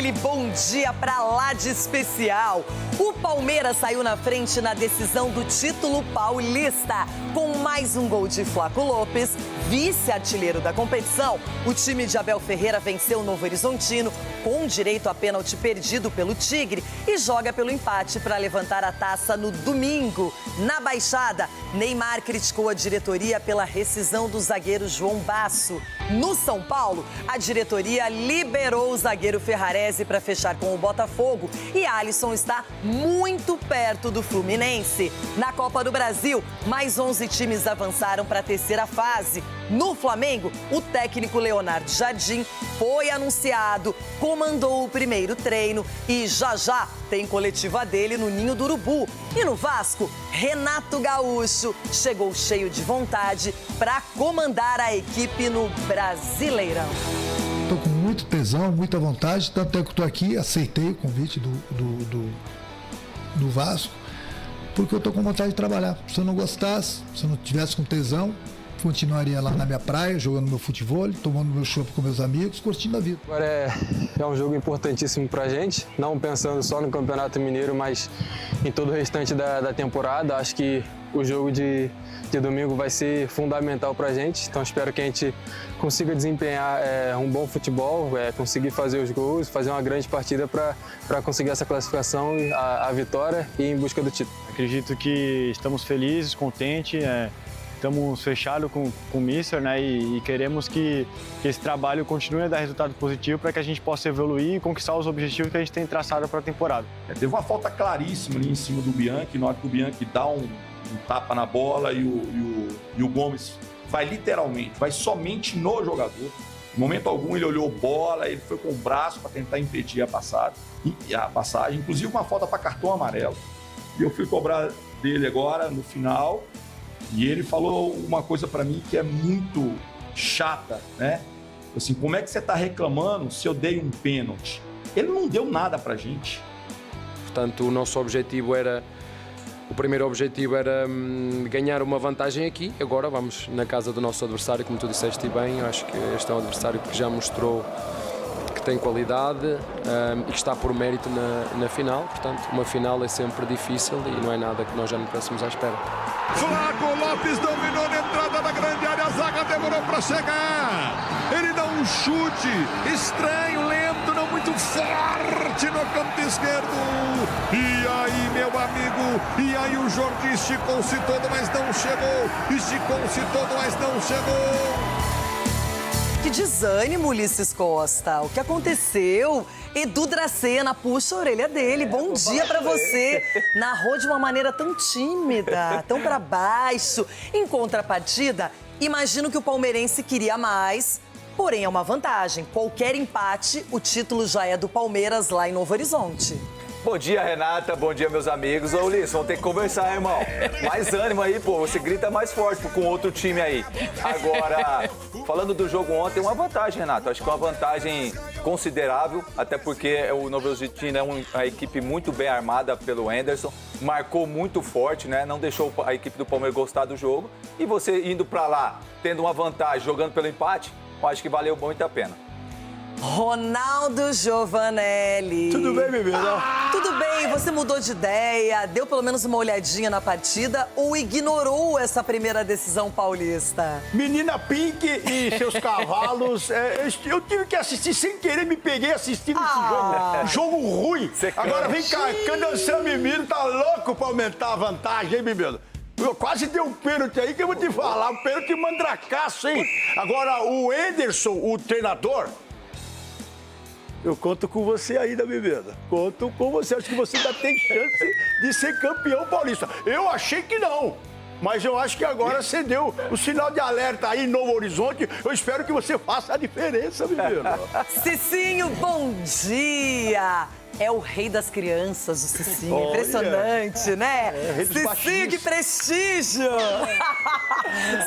aquele bom dia pra lá de especial. O Palmeiras saiu na frente na decisão do título paulista. Com mais um gol de Flaco Lopes, vice-artilheiro da competição, o time de Abel Ferreira venceu o Novo Horizontino com direito a pênalti perdido pelo Tigre e joga pelo empate para levantar a taça no domingo. Na Baixada, Neymar criticou a diretoria pela rescisão do zagueiro João Basso. No São Paulo, a diretoria liberou o zagueiro Ferrarese para fechar com o Botafogo e Alisson está muito perto do Fluminense. Na Copa do Brasil, mais 11 times avançaram para a terceira fase. No Flamengo, o técnico Leonardo Jardim foi anunciado, comandou o primeiro treino e já tem coletiva dele no Ninho do Urubu. E no Vasco, Renato Gaúcho chegou cheio de vontade para comandar a equipe no Brasileirão. Estou com muito tesão, muita vontade, tanto é que estou aqui, aceitei o convite do Vasco, porque eu estou com vontade de trabalhar. Se eu não gostasse, se eu não tivesse com tesão, continuaria lá na minha praia, jogando meu futebol, tomando meu chopp com meus amigos, curtindo a vida. Agora é um jogo importantíssimo pra gente, não pensando só no Campeonato Mineiro, mas em todo o restante da temporada. Acho que o jogo de domingo vai ser fundamental pra gente, então espero que a gente consiga desempenhar um bom futebol, conseguir fazer os gols, fazer uma grande partida para conseguir essa classificação, a vitória e ir em busca do título. Acredito que estamos felizes, contentes, estamos fechados com o Mister, né? E queremos que esse trabalho continue a dar resultado positivo para que a gente possa evoluir e conquistar os objetivos que a gente tem traçado para a temporada. Teve uma falta claríssima ali em cima do Bianchi, na hora que o Bianchi dá um tapa na bola e o Gomes vai somente no jogador. Em momento algum ele olhou bola, ele foi com o braço para tentar impedir a passagem, inclusive uma falta para cartão amarelo. E eu fui cobrar dele agora no final. E ele falou uma coisa para mim que é muito chata, né? Assim, como é que você está reclamando se eu dei um pênalti? Ele não deu nada pra gente. Portanto, o primeiro objetivo era ganhar uma vantagem aqui. Agora vamos na casa do nosso adversário, como tu disseste bem. Eu acho que este é um adversário que já mostrou que tem qualidade e que está por mérito na final. Portanto, uma final é sempre difícil e não é nada que nós já não estivéssemos à espera. Flaco Lopes dominou na entrada da grande área, a zaga demorou para chegar. Ele dá um chute estranho, lento, não muito forte no canto esquerdo. E aí, meu amigo, e aí o Jordi esticou-se todo, mas não chegou. Esticou-se todo, mas não chegou. Que desânimo, Ulisses Costa. O que aconteceu? Edu Dracena, puxa a orelha dele. Bom dia pra você. Narrou de uma maneira tão tímida, tão pra baixo. Em contrapartida, imagino que o palmeirense queria mais, porém é uma vantagem. Qualquer empate, o título já é do Palmeiras lá em Novo Horizonte. Bom dia, Renata. Bom dia, meus amigos. Ô, Ulisses, vamos ter que conversar, irmão. Mais ânimo aí, pô. Você grita mais forte com outro time aí. Agora, falando do jogo ontem, uma vantagem, Renato. Acho que é uma vantagem considerável, até porque o Novo Horizontino é uma equipe muito bem armada pelo Anderson. Marcou muito forte, né? Não deixou a equipe do Palmeiras gostar do jogo. E você indo pra lá, tendo uma vantagem, jogando pelo empate, eu acho que valeu muito a pena. Ronaldo Giovanelli. Tudo bem, bebê? Tudo bem, você mudou de ideia, deu pelo menos uma olhadinha na partida ou ignorou essa primeira decisão paulista? Menina Pink e seus cavalos, eu tive que assistir sem querer, me peguei assistindo esse jogo ruim. Agora vem cá, Candanção Mimiro tá louco pra aumentar a vantagem, hein, bebê? Eu quase dei um pênalti aí que eu vou te falar, um pênalti mandracaço, hein? Agora o Anderson, o treinador, eu conto com você ainda, bebida. Conto com você. Acho que você ainda tem chance de ser campeão paulista. Eu achei que não. Mas eu acho que agora você deu o sinal de alerta aí em Novo Horizonte. Eu espero que você faça a diferença, bebida. Cicinho, bom dia! É o rei das crianças, o Cicinho. Olha, impressionante, né? Cicinho, que prestígio!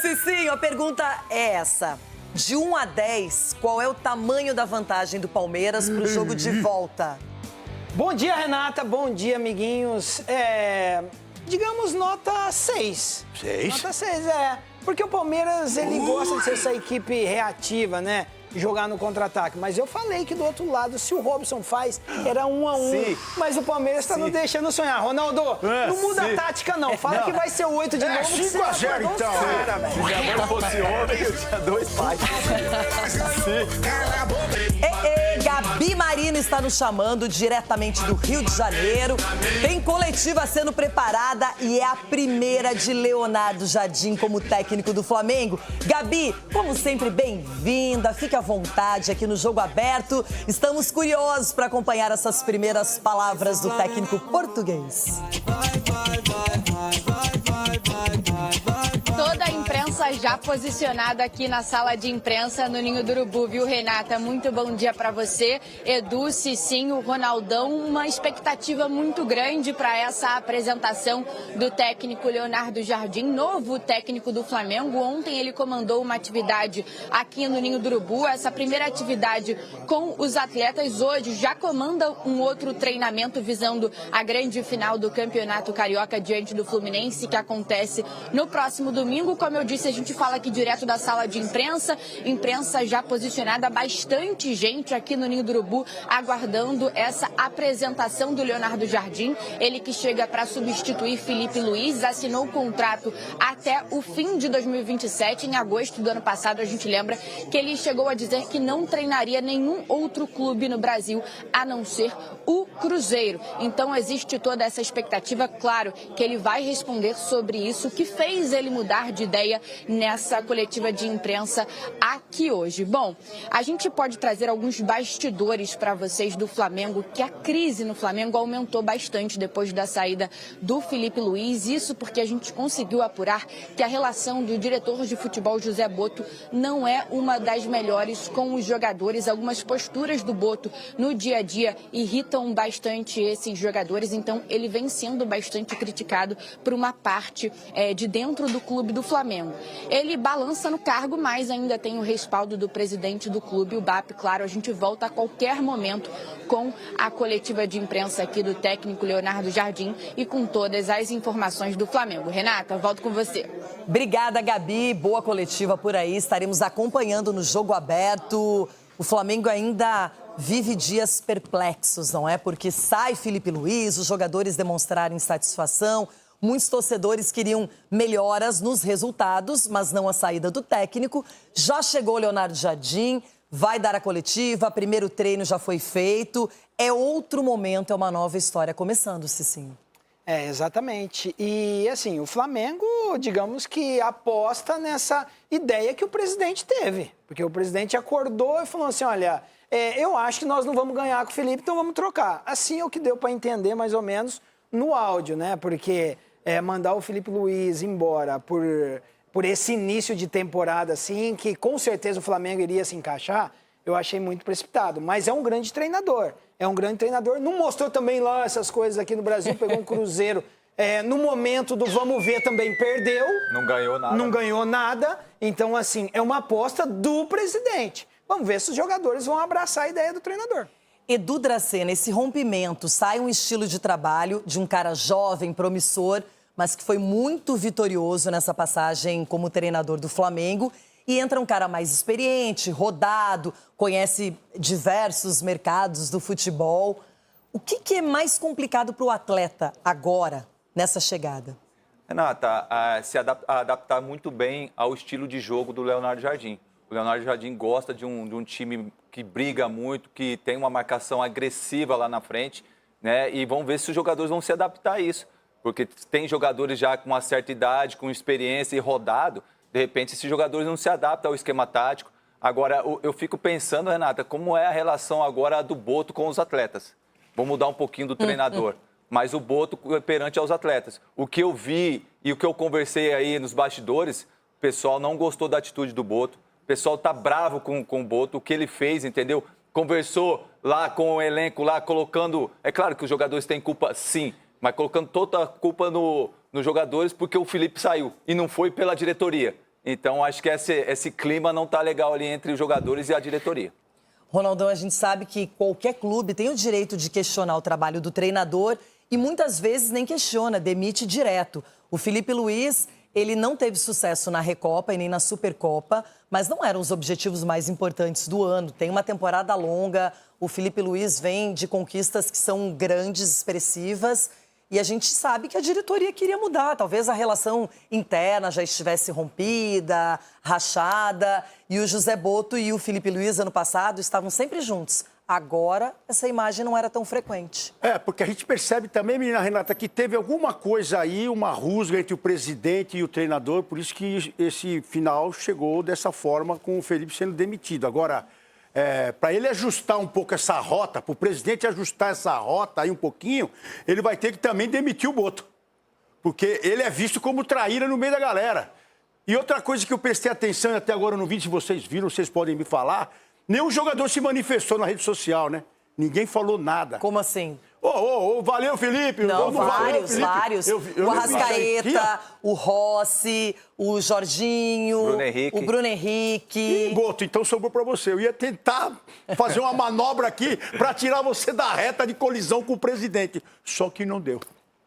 Cicinho, a pergunta é essa. De 1 a 10, qual é o tamanho da vantagem do Palmeiras para o jogo de volta? Bom dia, Renata. Bom dia, amiguinhos. Digamos, nota 6. 6? Nota 6, Porque o Palmeiras, ele gosta de ser essa equipe reativa, né? jogar no contra-ataque. Mas eu falei que do outro lado, se o Robson faz, era 1 a 1. Sim. Mas o Palmeiras está nos deixando sonhar. Ronaldo, não muda a tática, não. Fala que vai ser 8 de novo. 5 a 0, então. Se minha mãe fosse homem, eu tinha 2 pais. Gabi Marino está nos chamando diretamente do Rio de Janeiro. Tem coletiva sendo preparada e é a primeira de Leonardo Jardim como técnico do Flamengo. Gabi, como sempre, bem-vinda. Fique à vontade aqui no Jogo Aberto. Estamos curiosos para acompanhar essas primeiras palavras do técnico português. Toda a imprensa já posicionada aqui na sala de imprensa no Ninho do Urubu, viu, Renata? Muito bom dia para você, Edu, Cicinho, Ronaldão. Uma expectativa muito grande para essa apresentação do técnico Leonardo Jardim, novo técnico do Flamengo. Ontem ele comandou uma atividade aqui no Ninho do Urubu, essa primeira atividade com os atletas. Hoje já comanda um outro treinamento visando a grande final do Campeonato Carioca diante do Fluminense, que acontece no próximo domingo. Como eu disse, a gente fala aqui direto da sala de imprensa já posicionada, bastante gente aqui no Ninho do Urubu aguardando essa apresentação do Leonardo Jardim. Ele que chega para substituir Felipe Luiz, assinou o contrato até o fim de 2027. Em agosto do ano passado, a gente lembra que ele chegou a dizer que não treinaria nenhum outro clube no Brasil a não ser o Cruzeiro. Então existe toda essa expectativa, claro, que ele vai responder sobre isso, o que fez ele mudar de ideia nessa coletiva de imprensa aqui hoje. Bom, a gente pode trazer alguns bastidores para vocês do Flamengo, que a crise no Flamengo aumentou bastante depois da saída do Felipe Luiz. Isso porque a gente conseguiu apurar que a relação do diretor de futebol José Botto não é uma das melhores com os jogadores. Algumas posturas do Botto no dia a dia irritam bastante esses jogadores, então ele vem sendo bastante criticado por uma parte de dentro do clube do Flamengo. Ele balança no cargo, mas ainda tem o respaldo do presidente do clube, o BAP. Claro, a gente volta a qualquer momento com a coletiva de imprensa aqui do técnico Leonardo Jardim e com todas as informações do Flamengo. Renata, volto com você. Obrigada, Gabi. Boa coletiva por aí. Estaremos acompanhando no Jogo Aberto. O Flamengo ainda vive dias perplexos, não é? Porque sai Felipe Luiz, os jogadores demonstraram insatisfação. Muitos torcedores queriam melhoras nos resultados, mas não a saída do técnico. Já chegou Leonardo Jardim, vai dar a coletiva, primeiro treino já foi feito. É outro momento, é uma nova história começando, Cicinho. Exatamente. E, assim, o Flamengo, digamos que aposta nessa ideia que o presidente teve. Porque o presidente acordou e falou assim, olha, eu acho que nós não vamos ganhar com o Felipe, então vamos trocar. Assim é o que deu para entender, mais ou menos, no áudio, né? Porque mandar o Felipe Luiz embora por esse início de temporada, assim, que com certeza o Flamengo iria se encaixar, eu achei muito precipitado. Mas é um grande treinador. É um grande treinador. Não mostrou também lá essas coisas aqui no Brasil, pegou um Cruzeiro. No momento do vamos ver também perdeu. Não ganhou nada. Não ganhou nada. Então, assim, é uma aposta do presidente. Vamos ver se os jogadores vão abraçar a ideia do treinador. Edu Dracena, esse rompimento, sai um estilo de trabalho de um cara jovem, promissor, mas que foi muito vitorioso nessa passagem como treinador do Flamengo. E entra um cara mais experiente, rodado, conhece diversos mercados do futebol. O que é mais complicado para o atleta agora, nessa chegada? Renata, se adaptar muito bem ao estilo de jogo do Leonardo Jardim. O Leonardo Jardim gosta de um time que briga muito, que tem uma marcação agressiva lá na frente, né? E vamos ver se os jogadores vão se adaptar a isso. Porque tem jogadores já com uma certa idade, com experiência e rodado. De repente, esses jogadores não se adaptam ao esquema tático. Agora, eu fico pensando, Renata, como é a relação agora do Botto com os atletas. Vou mudar um pouquinho do treinador. Mas o Botto perante aos atletas. O que eu vi e o que eu conversei aí nos bastidores, o pessoal não gostou da atitude do Botto. O pessoal tá bravo com o Botto, o que ele fez, entendeu? Conversou lá com o elenco, lá colocando... É claro que os jogadores têm culpa, sim, mas colocando toda a culpa nos jogadores porque o Felipe saiu e não foi pela diretoria. Então, acho que esse clima não está legal ali entre os jogadores e a diretoria. Ronaldão, a gente sabe que qualquer clube tem o direito de questionar o trabalho do treinador e muitas vezes nem questiona, demite direto. O Felipe Luiz, Ele não teve sucesso na Recopa e nem na Supercopa, mas não eram os objetivos mais importantes do ano. Tem uma temporada longa, o Felipe Luiz vem de conquistas que são grandes, expressivas, e a gente sabe que a diretoria queria mudar. Talvez a relação interna já estivesse rompida, rachada, e o José Botto e o Felipe Luiz, ano passado, estavam sempre juntos. Agora, essa imagem não era tão frequente. Porque a gente percebe também, menina Renata, que teve alguma coisa aí, uma rusga entre o presidente e o treinador, por isso que esse final chegou dessa forma, com o Felipe sendo demitido. Agora, para ele ajustar um pouco essa rota, para o presidente ajustar essa rota aí um pouquinho, ele vai ter que também demitir o Botto. Porque ele é visto como traíra no meio da galera. E outra coisa que eu prestei atenção, e até agora eu não vi, se vocês viram, vocês podem me falar... Nenhum jogador se manifestou na rede social, né? Ninguém falou nada. Como assim? Valeu, Felipe. Não, vários. O Arrascaeta, o Rossi, o Jorginho, o Bruno Henrique. E Botto, então sobrou pra você. Eu ia tentar fazer uma manobra aqui pra tirar você da reta de colisão com o presidente. Só que não deu.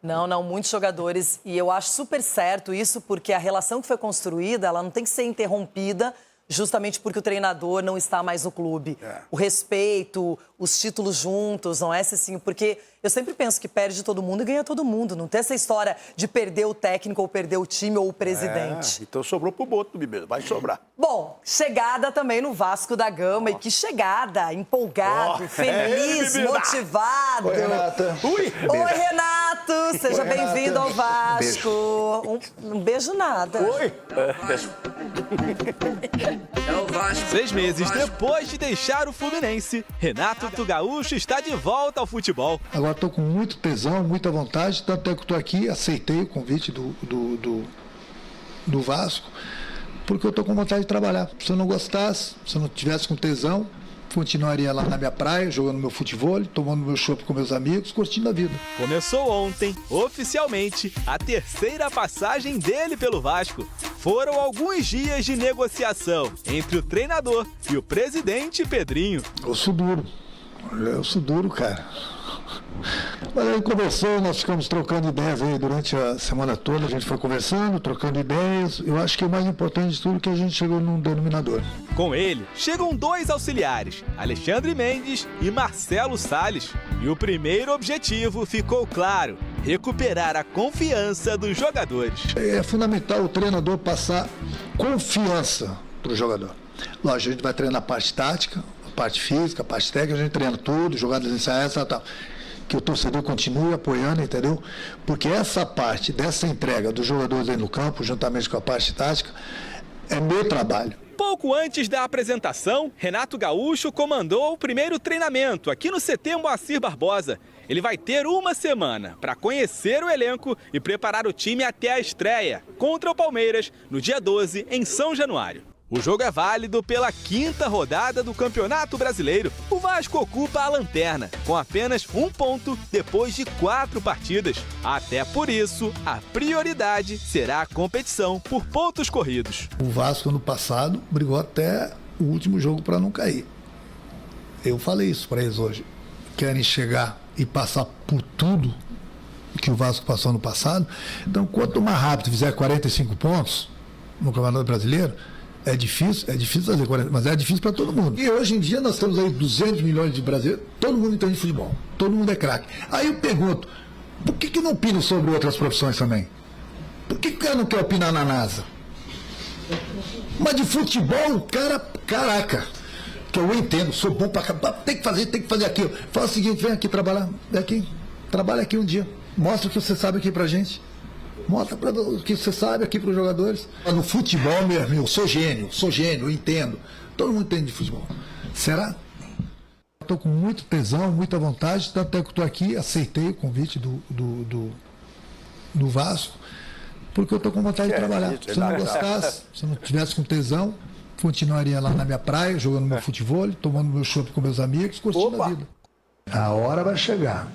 Não, muitos jogadores. E eu acho super certo isso, porque a relação que foi construída, ela não tem que ser interrompida justamente porque o treinador não está mais no clube. O respeito, os títulos juntos, não é, Cicinho? Porque eu sempre penso que perde todo mundo e ganha todo mundo. Não tem essa história de perder o técnico ou perder o time ou o presidente. Então sobrou pro Botto, Bebê. Vai sobrar. Bom, chegada também no Vasco da Gama. E que chegada! Empolgado, feliz, motivado. Oi, Renata. Oi, Renato! Seja bem-vindo ao Vasco. Um beijo nada. Oi. 6 meses depois de deixar o Fluminense, Renato Gaúcho está de volta ao futebol. Agora estou com muito tesão, muita vontade, tanto é que estou aqui, aceitei o convite do Vasco, porque eu estou com vontade de trabalhar. Se eu não gostasse, se eu não tivesse com tesão, continuaria lá na minha praia, jogando meu futebol, tomando meu chopp com meus amigos, curtindo a vida. Começou ontem, oficialmente, a terceira passagem dele pelo Vasco. Foram alguns dias de negociação entre o treinador e o presidente Pedrinho. Eu sou duro, cara. Mas aí conversou, nós ficamos trocando ideias aí durante a semana toda, a gente foi conversando, trocando ideias. Eu acho que o mais importante de tudo é que a gente chegou num denominador. Com ele, chegam 2 auxiliares, Alexandre Mendes e Marcelo Salles. E o primeiro objetivo ficou claro: recuperar a confiança dos jogadores. É fundamental o treinador passar confiança para o jogador. Lógico, a gente vai treinar a parte tática, a parte física, a parte técnica, a gente treina tudo, jogadas ensaiadas, tal. Que o torcedor continue apoiando, entendeu? Porque essa parte dessa entrega dos jogadores aí no campo, juntamente com a parte tática, é meu trabalho. Pouco antes da apresentação, Renato Gaúcho comandou o primeiro treinamento aqui no CT Moacir Barbosa. Ele vai ter uma semana para conhecer o elenco e preparar o time até a estreia contra o Palmeiras no dia 12, em São Januário. O jogo é válido pela 5ª rodada do Campeonato Brasileiro. O Vasco ocupa a lanterna, com apenas 1 ponto depois de 4 partidas. Até por isso, a prioridade será a competição por pontos corridos. O Vasco, ano passado, brigou até o último jogo para não cair. Eu falei isso para eles hoje. Querem chegar e passar por tudo que o Vasco passou no passado. Então, quanto mais rápido fizer 45 pontos no Campeonato Brasileiro, é difícil fazer 40, mas é difícil para todo mundo. E hoje em dia nós temos aí 200 milhões de brasileiros, todo mundo entende de futebol, todo mundo é craque. Aí eu pergunto, por que não opina sobre outras profissões também? Por que o cara não quer opinar na NASA? Mas de futebol, o cara, caraca, que eu entendo, sou bom para acabar, tem que fazer aquilo. Fala o seguinte, vem aqui trabalhar, vem aqui, trabalha aqui um dia, mostra o que você sabe aqui pra gente. Mostra o que você sabe aqui para os jogadores. No futebol, meu irmão, eu sou gênio, eu entendo. Todo mundo entende de futebol. Será? Estou com muito tesão, muita vontade, tanto é que estou aqui, aceitei o convite do Vasco, porque eu estou com vontade de trabalhar. Se eu não gostasse, se eu não tivesse com tesão, continuaria lá na minha praia, jogando meu futebol, tomando meu chopp com meus amigos, curtindo a vida. A hora vai chegar.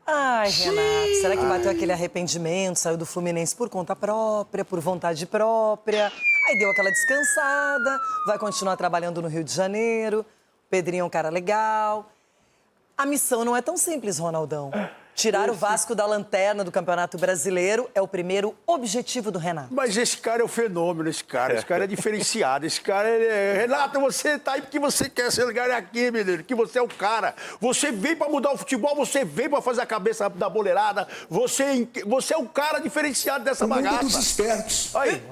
Ai, Renato, será que bateu aquele arrependimento, saiu do Fluminense por conta própria, por vontade própria, aí deu aquela descansada, vai continuar trabalhando no Rio de Janeiro, o Pedrinho é um cara legal. A missão não é tão simples, Ronaldão. Tirar o Vasco da lanterna do Campeonato Brasileiro é o primeiro objetivo do Renato. Mas esse cara é um fenômeno, esse cara é diferenciado, esse cara Renato, você tá aí porque você quer ser lugar aqui, menino, que você é o cara. Você veio pra mudar o futebol, você veio pra fazer a cabeça da boleirada, você é o cara diferenciado dessa bagaça. Dos espertos. Aí,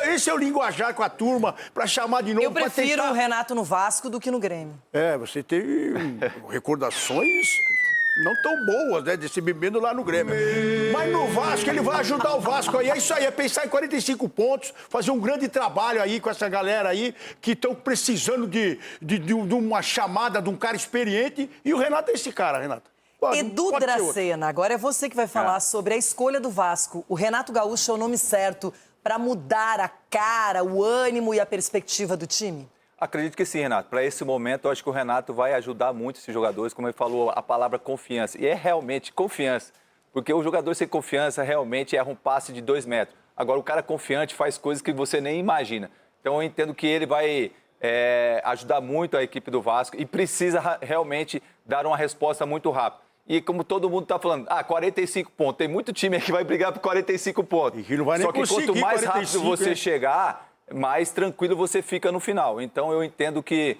esse é o linguajar com a turma pra chamar de novo. Eu prefiro o Renato no Vasco do que no Grêmio. Você tem recordações não tão boas, né, de se bebendo lá no Grêmio. Mas no Vasco, ele vai ajudar o Vasco aí. É isso aí, é pensar em 45 pontos, fazer um grande trabalho aí com essa galera aí que estão precisando de uma chamada de um cara experiente. E o Renato é esse cara, Renato. Edu Dracena, agora é você que vai falar sobre a escolha do Vasco. O Renato Gaúcho é o nome certo para mudar a cara, o ânimo e a perspectiva do time? Acredito que sim, Renato. Para esse momento, eu acho que o Renato vai ajudar muito esses jogadores, como ele falou, a palavra confiança. E é realmente confiança, porque o jogador sem confiança realmente erra um passe de 2 metros. Agora, o cara confiante faz coisas que você nem imagina. Então, eu entendo que ele vai ajudar muito a equipe do Vasco e precisa realmente dar uma resposta muito rápida. E como todo mundo está falando, 45 pontos. Tem muito time aí que vai brigar por 45 pontos. E não vai nem Só que quanto mais rápido você chegar, mais tranquilo você fica no final. Então, eu entendo que,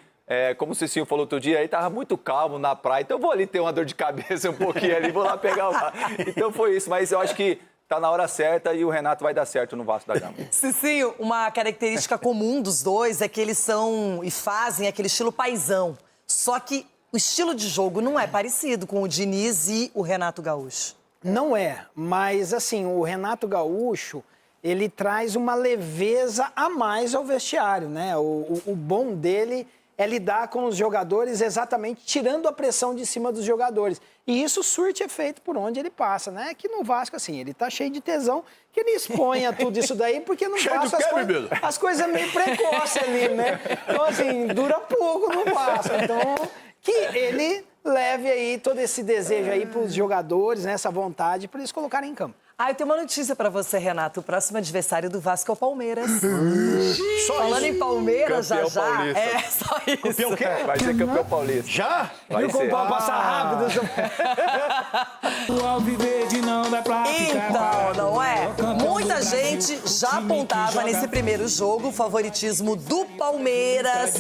como o Cicinho falou outro dia, ele estava muito calmo na praia. Então, eu vou ali ter uma dor de cabeça um pouquinho ali, vou lá pegar o mar. Então, foi isso. Mas eu acho que está na hora certa e o Renato vai dar certo no Vasco da Gama. Cicinho, uma característica comum dos dois é que eles são e fazem aquele estilo paizão. Só que o estilo de jogo não é parecido com o Diniz e o Renato Gaúcho. Não é, mas assim, o Renato Gaúcho, ele traz uma leveza a mais ao vestiário, né? O bom dele é lidar com os jogadores exatamente tirando a pressão de cima dos jogadores. E isso surte efeito por onde ele passa, né? Que no Vasco, assim, ele tá cheio de tesão, que ele exponha tudo isso daí, porque no Vasco as coisas meio precoces ali, né? Então, assim, dura pouco no Vasco. Então, que ele leve aí todo esse desejo aí pros jogadores, né? Essa vontade para eles colocarem em campo. Eu tenho uma notícia pra você, Renato. O próximo adversário do Vasco é o Palmeiras. Falando em Palmeiras, campeão já. Paulista. É, só isso. Campeão o quê? Vai ser campeão paulista. Já? Vai Viu como ser. vai passar rápido? Então, não é? Muita gente já apontava nesse primeiro jogo o favoritismo do Palmeiras.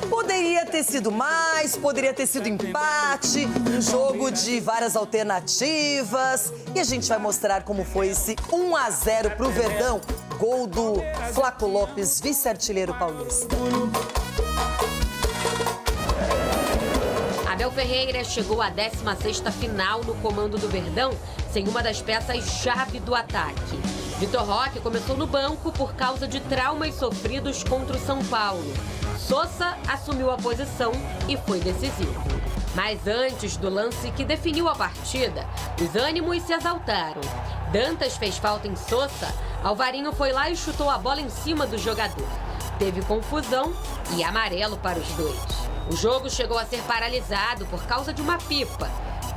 Poderia ter sido mais, poderia ter sido empate, um jogo de várias alternativas. E a gente vai mostrar como foi esse 1-0 pro Verdão. Gol do Flaco Lopes, vice-artilheiro paulista. Abel Ferreira chegou à 16ª final no comando do Verdão, sem uma das peças-chave do ataque. Vitor Roque começou no banco por causa de traumas sofridos contra o São Paulo. Sousa assumiu a posição e foi decisivo. Mas antes do lance que definiu a partida, os ânimos se exaltaram. Dantas fez falta em Sousa, Alvarinho foi lá e chutou a bola em cima do jogador. Teve confusão e amarelo para os dois. O jogo chegou a ser paralisado por causa de uma pipa.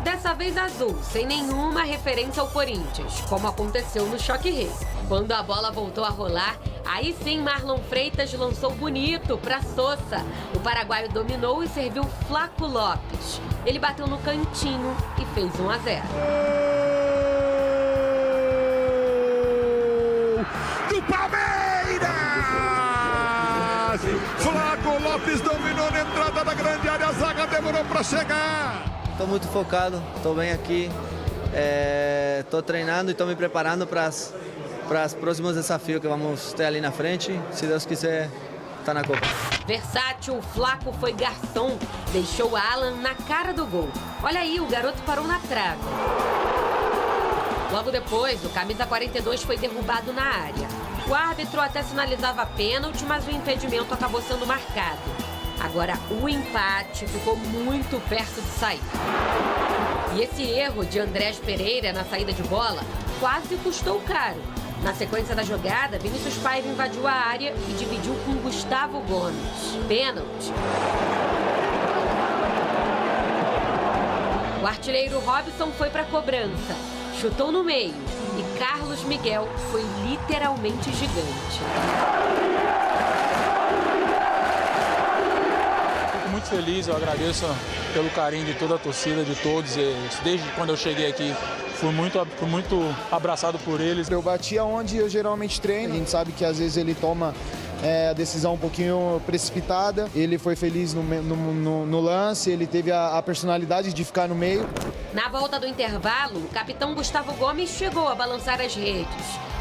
Dessa vez azul, sem nenhuma referência ao Corinthians, como aconteceu no Choque Rei. Quando a bola voltou a rolar, aí sim Marlon Freitas lançou bonito para Sousa. O paraguaio dominou e serviu Flaco Lopes. Ele bateu no cantinho e fez 1-0. Do Palmeiras! Flaco Lopes dominou na entrada da grande área, a zaga demorou para chegar. Estou muito focado, estou bem aqui, estou treinando e estou me preparando para os próximos desafios que vamos ter ali na frente. Se Deus quiser, tá na Copa. Versátil, o Flaco foi garçom, deixou Alan na cara do gol. Olha aí, o garoto parou na trave. Logo depois, o camisa 42 foi derrubado na área. O árbitro até sinalizava pênalti, mas o impedimento acabou sendo marcado. Agora, o empate ficou muito perto de sair. E esse erro de Andrés Pereira na saída de bola quase custou caro. Na sequência da jogada, Vinícius Paiva invadiu a área e dividiu com Gustavo Gomes. Pênalti. O artilheiro Robson foi para a cobrança, chutou no meio e Carlos Miguel foi literalmente gigante. Muito feliz, eu agradeço pelo carinho de toda a torcida, de todos. Desde quando eu cheguei aqui, fui muito abraçado por eles. Eu bati aonde eu geralmente treino. A gente sabe que às vezes ele toma a decisão um pouquinho precipitada. Ele foi feliz no lance, ele teve a personalidade de ficar no meio. Na volta do intervalo, o capitão Gustavo Gomes chegou a balançar as redes,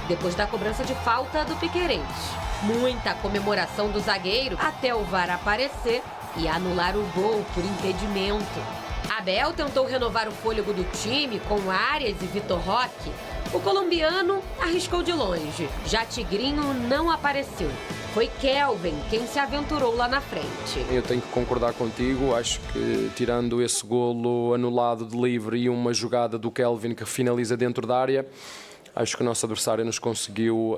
depois da cobrança de falta do Piquerez. Muita comemoração do zagueiro até o VAR aparecer e anular o gol por impedimento. Abel tentou renovar o fôlego do time com Arias e Vitor Roque. O colombiano arriscou de longe. Já Tigrinho não apareceu. Foi Kelvin quem se aventurou lá na frente. Eu tenho que concordar contigo. Acho que tirando esse golo anulado de livre e uma jogada do Kelvin que finaliza dentro da área, acho que o nosso adversário nos conseguiu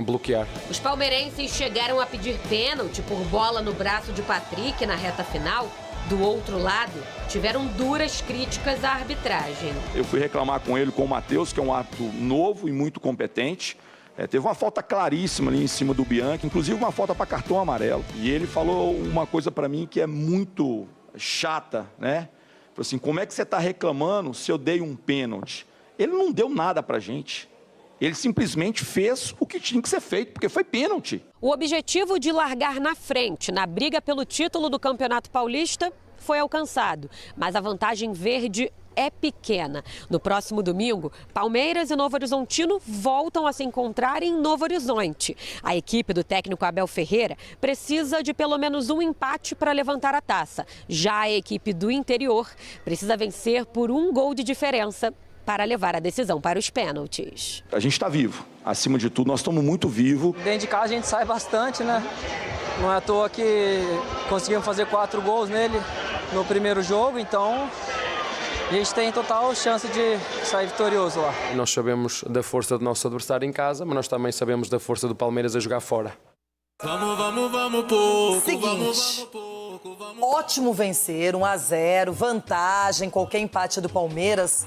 bloquear. Os palmeirenses chegaram a pedir pênalti por bola no braço de Patrick na reta final. Do outro lado, tiveram duras críticas à arbitragem. Eu fui reclamar com ele, com o Matheus, que é um árbitro novo e muito competente. Teve uma falta claríssima ali em cima do Bianchi, inclusive uma falta para cartão amarelo. E ele falou uma coisa para mim que é muito chata, né? Falou assim, como é que você está reclamando se eu dei um pênalti? Ele não deu nada pra gente. Ele simplesmente fez o que tinha que ser feito, porque foi pênalti. O objetivo de largar na frente na briga pelo título do Campeonato Paulista foi alcançado, mas a vantagem verde é pequena. No próximo domingo, Palmeiras e Novo Horizontino voltam a se encontrar em Novo Horizonte. A equipe do técnico Abel Ferreira precisa de pelo menos um empate para levantar a taça. Já a equipe do interior precisa vencer por 1 gol de diferença para levar a decisão para os pênaltis. A gente está vivo. Acima de tudo, nós estamos muito vivos. Dentro de casa a gente sai bastante, né? Não é à toa que conseguimos fazer 4 gols nele no primeiro jogo, então a gente tem total chance de sair vitorioso lá. Nós sabemos da força do nosso adversário em casa, mas nós também sabemos da força do Palmeiras a jogar fora. Vamos, pouco. Seguinte, ótimo vencer, 1-0, vantagem, qualquer empate do Palmeiras.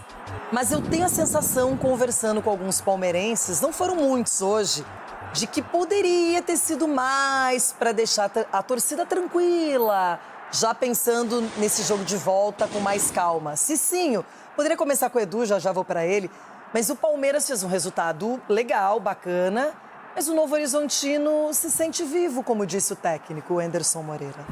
Mas eu tenho a sensação, conversando com alguns palmeirenses, não foram muitos hoje, de que poderia ter sido mais para deixar a torcida tranquila, já pensando nesse jogo de volta com mais calma. Cicinho, poderia começar com o Edu, já vou para ele, mas o Palmeiras fez um resultado legal, bacana, mas o Novo Horizontino se sente vivo, como disse o técnico Anderson Moreira.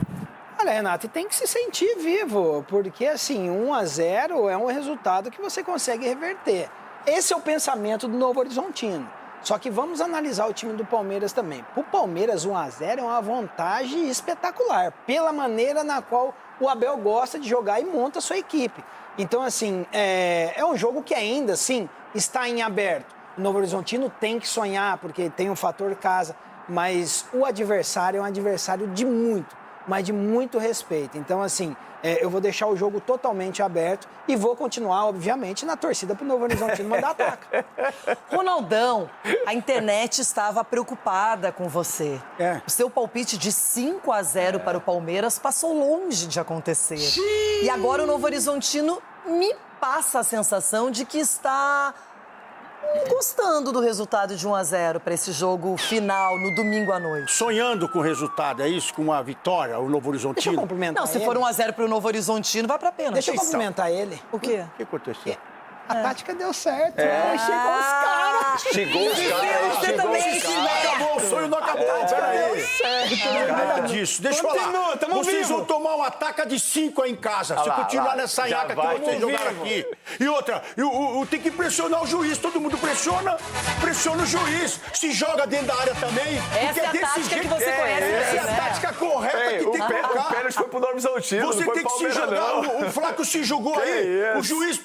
Olha, Renato, tem que se sentir vivo, porque assim, 1-0 é um resultado que você consegue reverter. Esse é o pensamento do Novo Horizontino. Só que vamos analisar o time do Palmeiras também. Para o Palmeiras, 1-0 é uma vantagem espetacular, pela maneira na qual o Abel gosta de jogar e monta a sua equipe. Então, assim, é um jogo que ainda, assim, está em aberto. O Novo Horizontino tem que sonhar, porque tem um fator casa, mas o adversário é um adversário de muito, mas de muito respeito. Então, assim, eu vou deixar o jogo totalmente aberto e vou continuar, obviamente, na torcida para o Novo Horizontino mandar ataque. Ronaldão, a internet estava preocupada com você. O seu palpite de 5-0 para o Palmeiras passou longe de acontecer. E agora o Novo Horizontino me passa a sensação de que está gostando do resultado de 1-0 para esse jogo final no domingo à noite. Sonhando com o resultado, é isso? Com uma vitória, o Novo Horizontino? Deixa eu cumprimentar Não, se for 1-0 para o Novo Horizontino, vai para pênalti. Deixa eu cumprimentar ele. O quê? O que aconteceu? A tática deu certo. Chegou os caras. Chegou os caras. Você também, Acabou, o sonho não acabou. Peraí. Nada disso. Deixa eu falar. Vocês vão tomar um ataque de 5 aí em casa. Se continuar nessa nhaca que vocês jogaram aqui. E outra, tem que pressionar o juiz. Todo mundo pressiona o juiz. Se joga dentro da área também. Essa é a tática que você conhece bem, essa é a tática correta que tem que colocar. O pênalti foi pro Novo Horizontino, Você tem que se jogar. O Flaco se jogou aí. O juiz...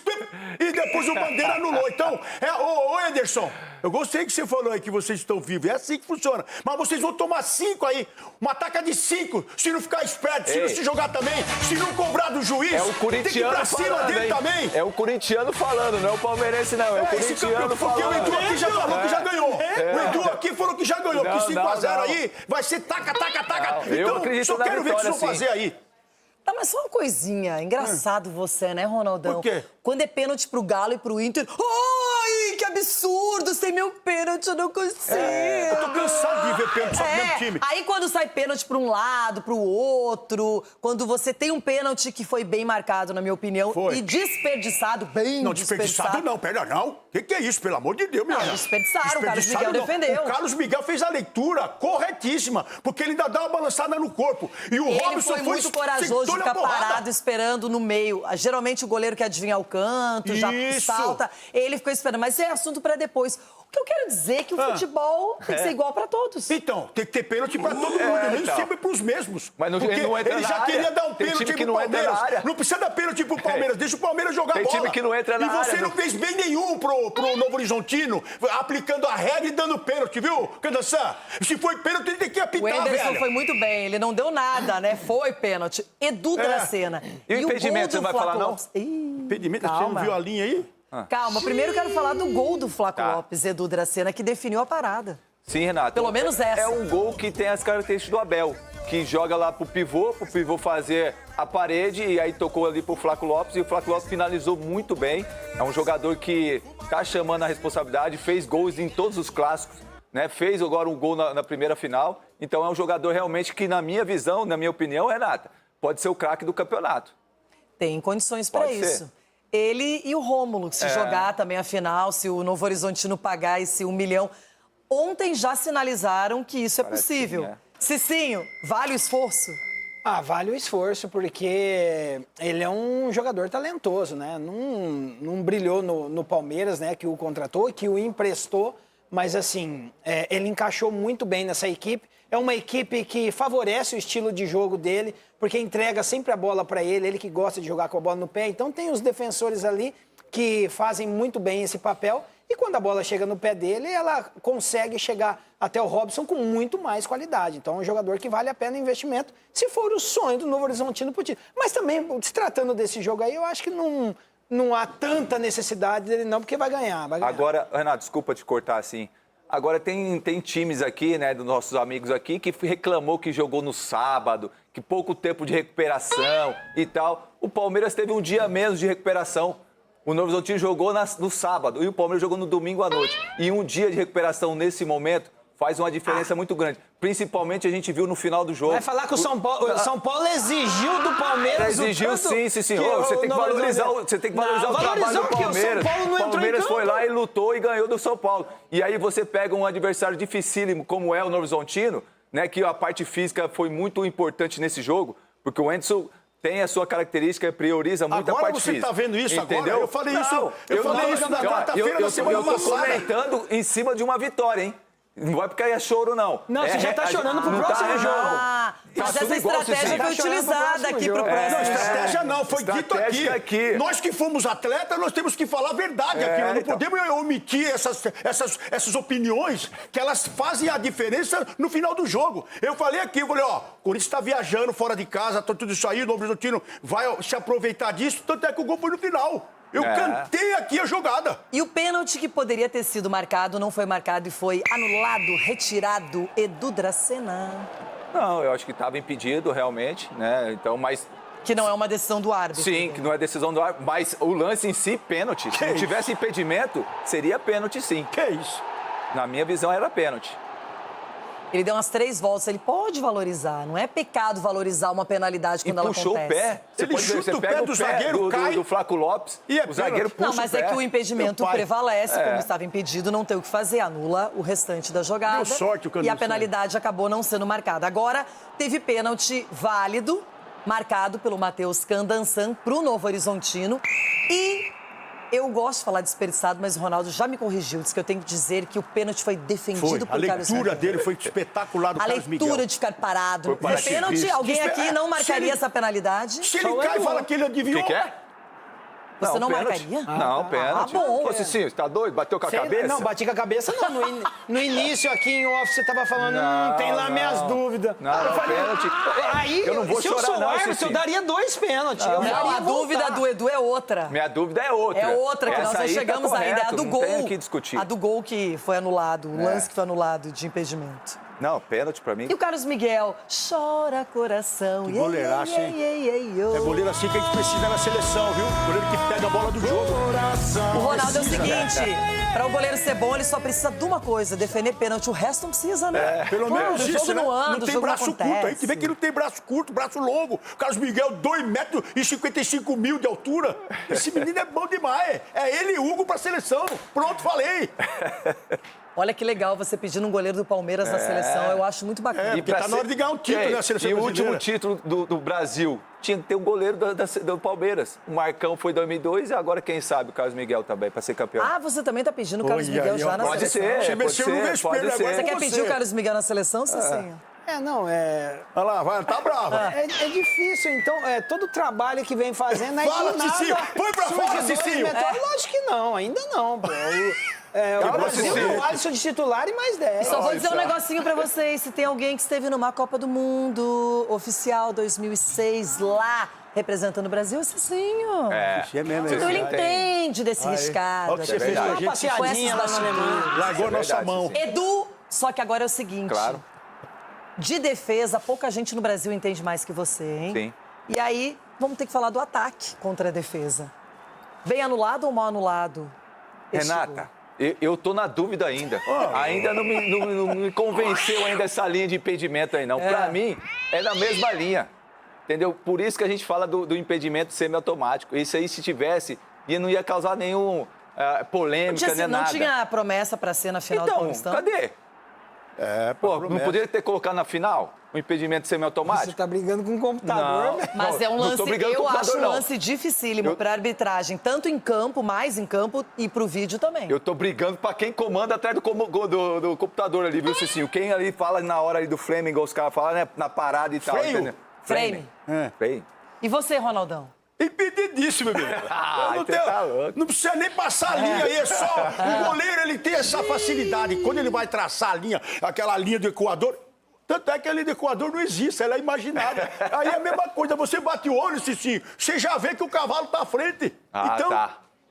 E depois o Bandeira anulou. Então, ô Ederson, eu gostei que você falou aí que vocês estão vivos. É assim que funciona. Mas vocês vão tomar 5 aí. Uma ataca de 5. Se não ficar esperto, se não se jogar também, se não cobrar do juiz, é o corintiano tem que ir pra cima falando, dele hein? também. É o corintiano falando, não é o palmeirense não. É o corintiano falando. Porque o Edu aqui já falou que já ganhou. O Edu aqui falou que já ganhou. Porque 5-0 aí vai ser taca. Então, só quero ver o que vocês vão fazer aí. Tá, mas só uma coisinha. Engraçado você, né, Ronaldão? Por quê? Quando é pênalti pro Galo e pro Inter... Ai, que absurdo, sem meu pênalti eu não consigo. Eu tô cansado de ver pênalti só pro mesmo time. Aí quando sai pênalti pra um lado, pro outro, quando você tem um pênalti que foi bem marcado, na minha opinião, e desperdiçado, bem Não, desperdiçado não, pera, não. O que é isso, pelo amor de Deus, minha gente? Desperdiçaram, o Carlos Miguel não. defendeu. O Carlos Miguel fez a leitura corretíssima, porque ele ainda dá uma balançada no corpo. E o Ele Robson foi muito corajoso de ficar parado esperando no meio. Geralmente o goleiro quer adivinhar o canto, já salta. Ele ficou esperando, mas isso é assunto pra depois. O que eu quero dizer é que o futebol tem que ser igual pra todos. Então, tem que ter pênalti pra todo mundo, nem sempre pros mesmos. Mas não, porque ele não entra ele na já área. queria dar um Tem pênalti time que pro não entra na Palmeiras. área. Não precisa dar pênalti pro Palmeiras, deixa o Palmeiras jogar Tem bola. time que não entra na E você área, não fez bem nenhum pro Novo Horizontino, aplicando a regra e dando pênalti, viu, Candançã? Se foi pênalti, ele tem que apitar, O Anderson velho. foi muito bem, ele não deu nada, né? Foi pênalti. Edu Dracena. E o impedimento, você não vai falar, não? Impedimento, você não viu a linha aí? Calma, primeiro eu quero falar do gol do Flaco Lopes, Edu Dracena, que definiu a parada. Sim, Renato. Pelo menos essa. É um gol que tem as características do Abel, que joga lá pro pivô fazer a parede, e aí tocou ali pro Flaco Lopes, e o Flaco Lopes finalizou muito bem. É um jogador que tá chamando a responsabilidade, fez gols em todos os clássicos, né? Fez agora um gol na primeira final. Então é um jogador realmente que, na minha visão, na minha opinião, Renata, pode ser o craque do campeonato. Tem condições para isso. Ele e o Rômulo, se jogar também a final, se o Novo Horizontino pagar esse 1 milhão. Ontem já sinalizaram que isso é possível. Cicinho, vale o esforço? Vale o esforço, porque ele é um jogador talentoso, né? Não brilhou no Palmeiras, né? Que o contratou, que o emprestou, mas assim, ele encaixou muito bem nessa equipe. É uma equipe que favorece o estilo de jogo dele, porque entrega sempre a bola para ele que gosta de jogar com a bola no pé. Então tem os defensores ali que fazem muito bem esse papel. E quando a bola chega no pé dele, ela consegue chegar até o Robson com muito mais qualidade. Então é um jogador que vale a pena o investimento, se for o sonho do Novo Horizontino pro time. Mas também, se tratando desse jogo aí, eu acho que não há tanta necessidade dele não, porque vai ganhar. Agora, Renato, desculpa te cortar assim. Agora, tem times aqui, né, dos nossos amigos aqui, que reclamou que jogou no sábado, que pouco tempo de recuperação e tal. O Palmeiras teve um dia menos de recuperação. O Novo Horizontino jogou no sábado e o Palmeiras jogou no domingo à noite. E um dia de recuperação nesse momento faz uma diferença muito grande. Principalmente a gente viu no final do jogo. Vai falar que o São Paulo exigiu do Palmeiras exigiu sim. Você tem que valorizar o trabalho do Palmeiras. O Palmeiras foi lá e lutou e ganhou do São Paulo. E aí você pega um adversário dificílimo como é o Novo Horizontino, né, que a parte física foi muito importante nesse jogo, porque o Anderson tem a sua característica, prioriza muito a parte física. Agora você tá vendo isso, entendeu? agora? Eu falei isso na quarta-feira da semana passada. Eu tô comentando em cima de uma vitória, hein? Não vai porque aí é choro, não. Não, você já tá chorando pro próximo jogo. Mas essa estratégia foi utilizada aqui pro próximo. Não, estratégia não, foi dito aqui. Nós que fomos atletas, nós temos que falar a verdade aqui. Nós não podemos omitir essas opiniões que elas fazem a diferença no final do jogo. Eu falei aqui, ó, o Corinthians está viajando fora de casa, tudo isso aí, o Novo Horizontino vai se aproveitar disso, tanto é que o gol foi no final. Eu cantei aqui a jogada. E o pênalti que poderia ter sido marcado não foi marcado e foi anulado, retirado. Edu Dracena. Não, eu acho que estava impedido realmente, né? Então, mas... Que não é uma decisão do árbitro. Sim, que não é decisão do árbitro, mas o lance em si, pênalti. Se não tivesse impedimento, seria pênalti sim. Que isso? Na minha visão, era pênalti. Ele deu umas 3 voltas, ele pode valorizar. Não é pecado valorizar uma penalidade quando ela acontece. E puxou o pé. Você pega o zagueiro do Flaco Lopes e o zagueiro puxa o pé. Não, mas é que o impedimento prevalece, como estava impedido, não tem o que fazer, anula o restante da jogada. Deu sorte o Candanção. E a penalidade acabou não sendo marcada. Agora, teve pênalti válido, marcado pelo Matheus Candanção pro Novo Horizontino. E... eu gosto de falar desperdiçado, mas o Ronaldo já me corrigiu. Disse que eu tenho que dizer que o pênalti foi defendido por Carlos Miguel. A leitura dele foi espetacular do Carlos Miguel. A leitura de ficar parado. O pênalti, alguém aqui não marcaria essa penalidade? Se ele cai e fala que ele adivinhou... O que é? Você não marcaria? Não, pênalti. Bom. Ô, Cicinho, você tá doido? Bateu com a cabeça? Não, bati com a cabeça não. No início aqui em off você tava falando, tem lá minhas dúvidas. Não, pênalti. Aí, eu não vou se chorar, eu sou não, árbitro, eu daria 2 pênaltis. Não, a dúvida do Edu é outra. Minha dúvida é outra. É outra, que nós não chegamos ainda. É a do gol. Não tem o que discutir. A do gol que foi anulado, o lance que foi anulado de impedimento. Não, pênalti pra mim. E o Carlos Miguel? Chora coração. Que goleiraço, hein? É goleiro assim que a gente precisa na seleção, viu? Goleiro que pega a bola do jogo. O Ronaldo é o seguinte, para o goleiro ser bom, ele só precisa de uma coisa, defender pênalti. O resto não precisa, né? Pelo menos o isso, jogo né? não anda, Não tem braço curto. A gente vê que não tem braço curto, braço longo. Carlos Miguel, 2,55 m de altura. Esse menino é bom demais. É ele e Hugo pra seleção. Pronto, falei. Olha que legal você pedindo um goleiro do Palmeiras na seleção. Eu acho muito bacana. Porque tá na hora de ganhar um título na seleção brasileira. E o brasileira. último título do Brasil tinha que ter um goleiro do Palmeiras. O Marcão foi em 2002 e agora, quem sabe, o Carlos Miguel também, para ser campeão. Ah, você também tá pedindo o Carlos Miguel já na pode seleção? Ser, pode ser. Você quer pedir o Carlos Miguel na seleção, Cicinho? Olha lá, vai, tá brava. É difícil, então, todo o trabalho que vem fazendo... Aí Fala, do nada, Cicinho! Põe pra fora, surge Cicinho! Lógico que não, ainda não, pô. O Brasil é o Alisson de titular e mais 10. Só vou dizer um negocinho pra vocês. Se tem alguém que esteve numa Copa do Mundo oficial 2006 lá, representando o Brasil, é Cicinho. É mesmo. Então ele entende desse riscado. Olha o que você fez com a gente. Uma passeadinha lá na Alemanha. Largou a nossa mão. Edu, só que agora é o seguinte. Claro. De defesa, pouca gente no Brasil entende mais que você, hein? Sim. E aí, vamos ter que falar do ataque contra a defesa. Bem anulado ou mal anulado? Renata, eu tô na dúvida ainda. Ainda não me convenceu ainda essa linha de impedimento aí, não. Pra mim, é na mesma linha. Entendeu? Por isso que a gente fala do impedimento semiautomático. Isso aí, se tivesse, não ia causar nenhum polêmica, nem nada. Não tinha promessa pra ser na final do Então, Paulistão? cadê? Não poderia ter colocado na final o impedimento semiautomático? Você tá brigando com o computador, velho. Mas é um não lance, tô brigando com o eu acho computador, um não. lance dificílimo pra arbitragem, tanto em campo, mais em campo e pro vídeo também. Eu tô brigando pra quem comanda atrás do computador ali, viu, Cicinho? Quem ali fala na hora ali do framing, igual os caras falam, né? Na parada e tal. Freio? Frame. Frame. E você, Ronaldão? Impedidíssimo, meu. Não precisa nem passar a linha aí, é só... O goleiro, ele tem essa facilidade. Quando ele vai traçar a linha, aquela linha do Equador... Tanto é que a linha do Equador não existe, ela é imaginária. Aí é a mesma coisa, você bate o olho, Cicinho, você já vê que o cavalo tá à frente. Então,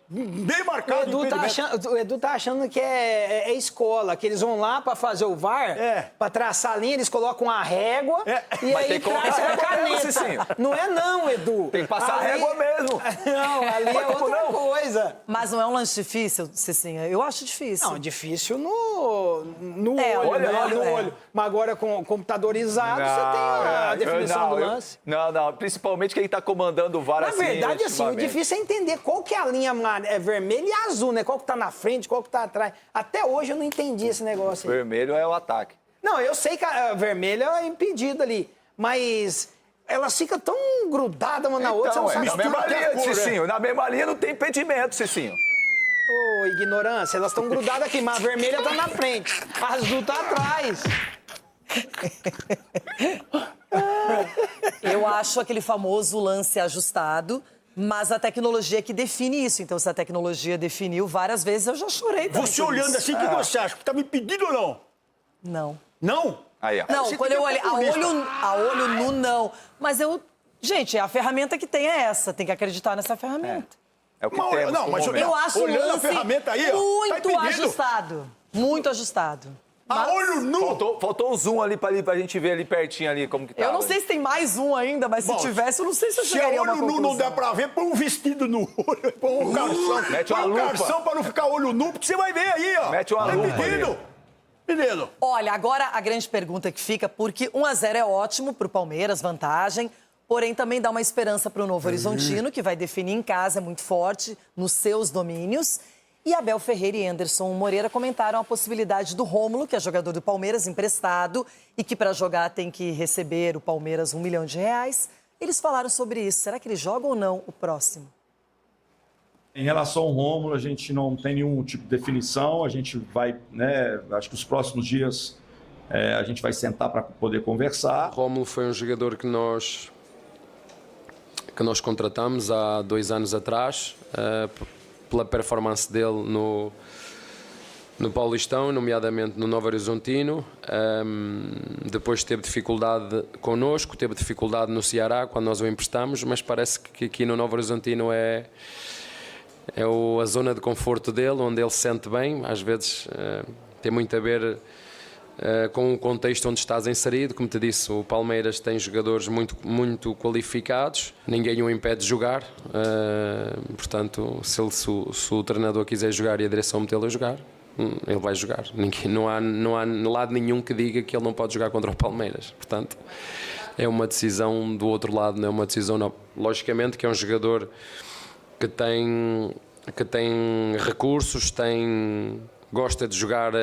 bem marcado O Edu tá achando que é escola, que eles vão lá pra fazer o VAR, pra traçar a linha, eles colocam a régua e Mas aí tem que colocar traz a a régua mesmo, caneta. Cicinho. Não é não, Edu. Tem que passar a régua mesmo. Não, ali é outra coisa. Mas não é um lance difícil, Cicinha? Eu acho difícil. Não, difícil no olho, olho, né? olho, No olho. Mas agora com computadorizado, você tem a definição do lance. Não. Principalmente quem tá comandando o VAR Na assim. verdade, assim, o difícil é entender qual que é a linha vermelha e azul, né? Qual que tá na frente, qual que tá atrás. Até hoje eu não entendi esse negócio aí. Vermelho é o ataque. Não, eu sei que a vermelha é impedida ali, mas elas ficam tão grudadas uma na outra, você não sabe na mesma linha, cor, Cicinho. Na mesma linha não tem impedimento, Cicinho. Ô, ignorância, elas estão grudadas aqui, mas a vermelha tá na frente, a azul tá atrás. Eu acho aquele famoso lance ajustado, mas a tecnologia que define isso. Então, se a tecnologia definiu várias vezes, eu já chorei também. Você olhando assim, o que você acha? Tá me pedindo ou não? Não. Não? Aí, ó. Não, quando eu olhei, a olho nu, não. Mas eu... Gente, a ferramenta que tem é essa. Tem que acreditar nessa ferramenta. É o que temos. Não, mas eu acho olhando o a lance ferramenta aí, ó, muito tá ajustado. Muito ajustado. A olho nu! Faltou o zoom ali pra gente ver ali pertinho ali como que tá. Eu não sei se tem mais um ainda, mas se tivesse, eu não sei se eu chegaria a uma olho nu não der pra ver, põe um vestido no olho, põe um calção. Mete uma põe um lupa. calção pra não ficar olho nu, porque você vai ver aí, ó. Mete uma lupa menino. Menino. Olha, agora a grande pergunta que fica, porque 1-0 é ótimo pro Palmeiras, vantagem, porém também dá uma esperança pro Novo Horizontino, que vai definir em casa, é muito forte, nos seus domínios. E Abel Ferreira e Anderson Moreira comentaram a possibilidade do Rômulo, que é jogador do Palmeiras, emprestado, e que para jogar tem que receber o Palmeiras R$1 milhão. Eles falaram sobre isso. Será que ele joga ou não o próximo? Em relação ao Rômulo, a gente não tem nenhum tipo de definição. A gente vai, né? Acho que os próximos dias a gente vai sentar para poder conversar. Rômulo foi um jogador que nós contratamos há 2 anos atrás, pela performance dele no Paulistão, nomeadamente no Novo Horizontino. Depois teve dificuldade connosco, teve dificuldade no Ceará, quando nós o emprestamos, mas parece que aqui no Novo Horizontino é a zona de conforto dele, onde ele se sente bem. Às vezes tem muito a ver com o contexto onde estás inserido. Como te disse, o Palmeiras tem jogadores muito qualificados, ninguém o impede de jogar, portanto, se o treinador quiser jogar e a direção metê-lo a jogar, ele vai jogar. Não há lado nenhum que diga que ele não pode jogar contra o Palmeiras, portanto, é uma decisão do outro lado, não é uma decisão não. Logicamente que é um jogador que tem recursos, gosta de jogar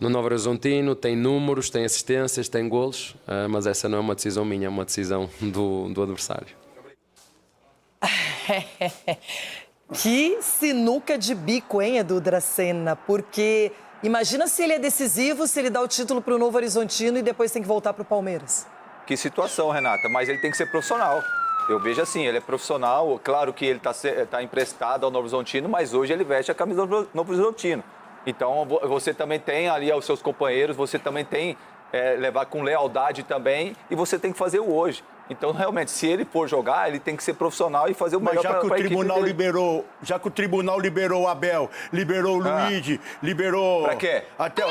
no Novo Horizontino, tem números, tem assistências, tem golos, mas essa não é uma decisão minha, é uma decisão do adversário. Que sinuca de bico, hein, Edu Dracena? Porque imagina se ele é decisivo, se ele dá o título para o Novo Horizontino e depois tem que voltar para o Palmeiras. Que situação, Renata, mas ele tem que ser profissional. Eu vejo assim, ele é profissional, claro que ele tá emprestado ao Novo Horizontino, mas hoje ele veste a camisa do Novo Horizontino. Então você também tem ali os seus companheiros, você também tem levar com lealdade também e você tem que fazer o hoje. Então, realmente, se ele for jogar, ele tem que ser profissional e fazer o melhor para a equipe dele. Já que o tribunal liberou o Abel, liberou o Luigi, liberou... Pra quê? Até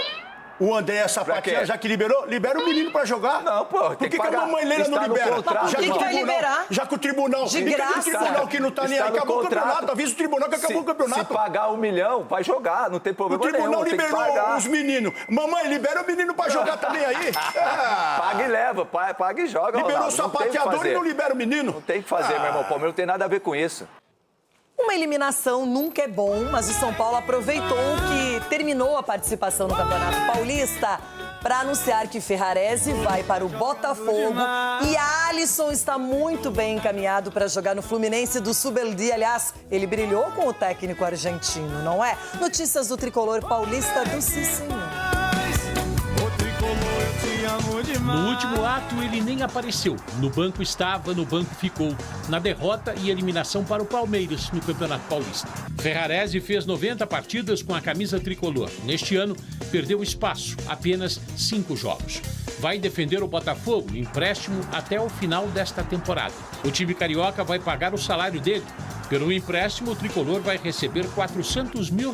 o André Sapatinha, já que liberou, libera o menino pra jogar. Não, pô, por que a mamãe Leila não libera? Por que vai liberar? Já que o tribunal... De graça. O tribunal que não tá nem aí, acabou o campeonato. Avisa o tribunal que acabou o campeonato. Se pagar 1 milhão, vai jogar, não tem problema nenhum. O tribunal liberou os meninos. Mamãe, libera o menino pra jogar também aí. Paga e leva, paga e joga. Liberou o sapateador e não libera o menino. Não tem que fazer, meu irmão. O Palmeiras não tem nada a ver com isso. Uma eliminação nunca é bom, mas o São Paulo aproveitou que terminou a participação no Campeonato Paulista para anunciar que Ferrarese vai para o Botafogo e Alisson está muito bem encaminhado para jogar no Fluminense do Subeldi. Aliás, ele brilhou com o técnico argentino, não é? Notícias do tricolor paulista do Cicinho. No último ato, ele nem apareceu. No banco estava, no banco ficou. Na derrota e eliminação para o Palmeiras no Campeonato Paulista. Ferrarese fez 90 partidas com a camisa tricolor. Neste ano, perdeu espaço, apenas 5 jogos. Vai defender o Botafogo, empréstimo até o final desta temporada. O time carioca vai pagar o salário dele. Pelo empréstimo, o tricolor vai receber R$400 mil,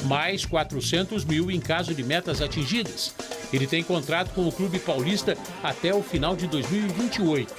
mais 400 mil em caso de metas atingidas. Ele tem contrato com o clube paulista até o final de 2028.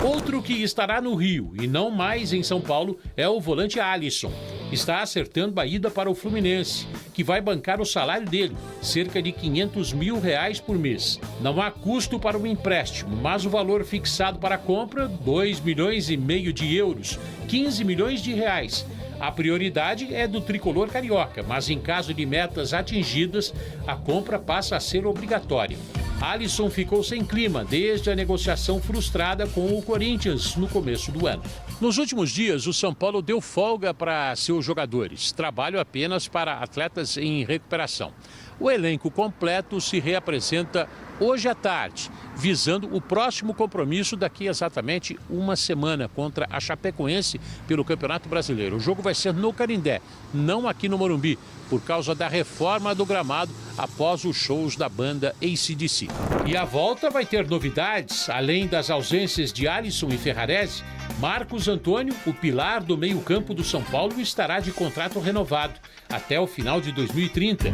Outro que estará no Rio e não mais em São Paulo é o volante Alisson. Está acertando a ida para o Fluminense, que vai bancar o salário dele, cerca de R$500 mil por mês. Não há custo para o empréstimo, mas o valor fixado para a compra, €2,5 milhões, 15 milhões de reais. A prioridade é do tricolor carioca, mas em caso de metas atingidas, a compra passa a ser obrigatória. Alisson ficou sem clima desde a negociação frustrada com o Corinthians no começo do ano. Nos últimos dias, o São Paulo deu folga para seus jogadores, trabalho apenas para atletas em recuperação. O elenco completo se reapresenta hoje à tarde, visando o próximo compromisso daqui exatamente uma semana contra a Chapecoense pelo Campeonato Brasileiro. O jogo vai ser no Canindé, não aqui no Morumbi, por causa da reforma do gramado após os shows da banda AC/DC. E a volta vai ter novidades, além das ausências de Alisson e Ferrarese. Marcos Antônio, o pilar do meio-campo do São Paulo, estará de contrato renovado até o final de 2030.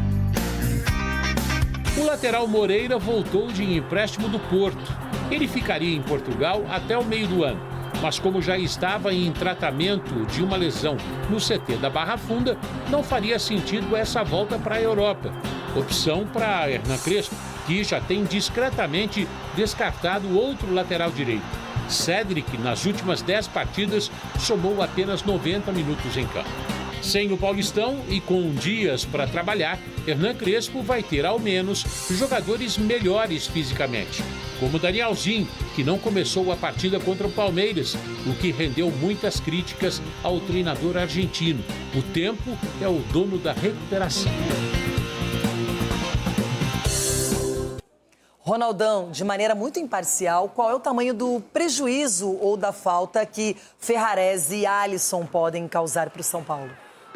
O lateral Moreira voltou de empréstimo do Porto. Ele ficaria em Portugal até o meio do ano, mas como já estava em tratamento de uma lesão no CT da Barra Funda, não faria sentido essa volta para a Europa. Opção para Hernan Crespo, que já tem discretamente descartado outro lateral direito. Cédric, nas últimas 10 partidas, somou apenas 90 minutos em campo. Sem o Paulistão e com dias para trabalhar, Hernan Crespo vai ter ao menos jogadores melhores fisicamente, como Danielzinho, que não começou a partida contra o Palmeiras, o que rendeu muitas críticas ao treinador argentino. O tempo é o dono da recuperação. Ronaldão, de maneira muito imparcial, qual é o tamanho do prejuízo ou da falta que Ferrarese e Alisson podem causar para o São Paulo?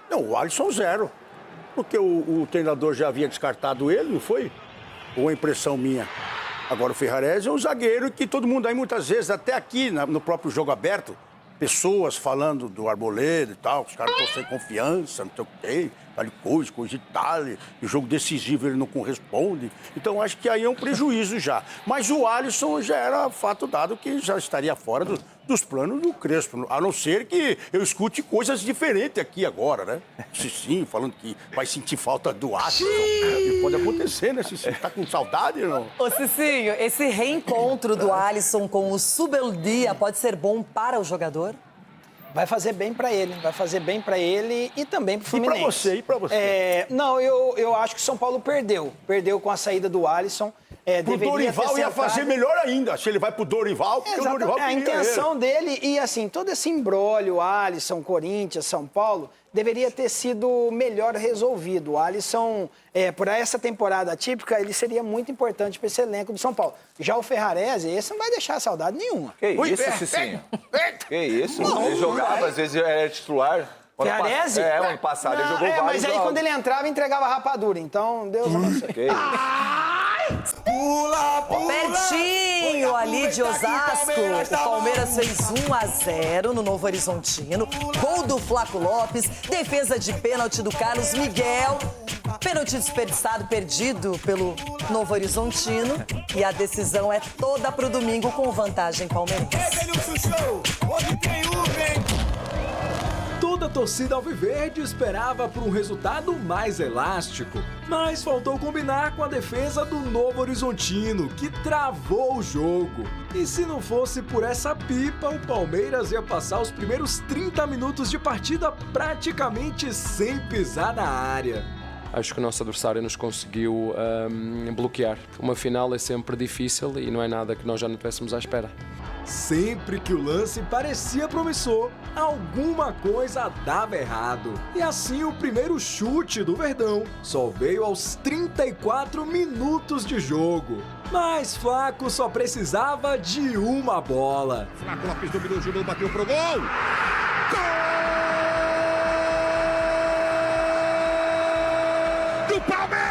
Não, o Alisson 0. Porque o treinador já havia descartado ele, não foi? Ou a impressão minha? Agora o Ferrarese é um zagueiro que todo mundo aí muitas vezes, até aqui no próprio jogo aberto, pessoas falando do Arboleda e tal, que os caras estão sem confiança, não sei o quê, tal coisa e tal, e o jogo decisivo ele não corresponde. Então acho que aí é um prejuízo já. Mas o Alisson já era fato dado que já estaria fora dos planos do Crespo, a não ser que eu escute coisas diferentes aqui agora, né? Sim, falando que vai sentir falta do Alisson. Pode acontecer, né, Cicinho? Tá com saudade ou não? Ô, Cicinho, esse reencontro do Alisson com o Zubeldia pode ser bom para o jogador? Vai fazer bem para ele, e também para o Fluminense. E para você? Não, eu acho que o São Paulo perdeu com a saída do Alisson. Pro Dorival ia fazer melhor ainda, se ele vai pro Dorival, porque o Dorival a intenção dele, e assim, todo esse imbróglio, Alisson, Corinthians, São Paulo, deveria ter sido melhor resolvido. O Alisson, por essa temporada típica, ele seria muito importante para esse elenco do São Paulo. Já o Ferrarese, esse não vai deixar saudade nenhuma. Que isso, Cicinho? Que isso? Ele jogava, às vezes era titular. Ferrarese? Ano passado ele jogou vários mas aí jogos. quando ele entrava, entregava rapadura. Então, Deus abençoe. Pula, Pertinho ali de Osasco. O Palmeiras fez 1-0 no Novo Horizontino. Gol do Flaco Lopes. Defesa de pênalti do Carlos Miguel. Pênalti desperdiçado, perdido pelo Novo Horizontino. E a decisão é toda pro domingo com vantagem palmeirense. Toda a torcida alviverde esperava por um resultado mais elástico, mas faltou combinar com a defesa do Novo Horizontino, que travou o jogo. E se não fosse por essa pipa, o Palmeiras ia passar os primeiros 30 minutos de partida praticamente sem pisar na área. Acho que o nosso adversário nos conseguiu bloquear. Uma final é sempre difícil e não é nada que nós já não estivéssemos à espera. Sempre que o lance parecia promissor, alguma coisa dava errado. E assim o primeiro chute do Verdão só veio aos 34 minutos de jogo. Mas Flaco só precisava de uma bola. Flaco Lopes dominou o Júnior, bateu pro gol! Do Palmeiras!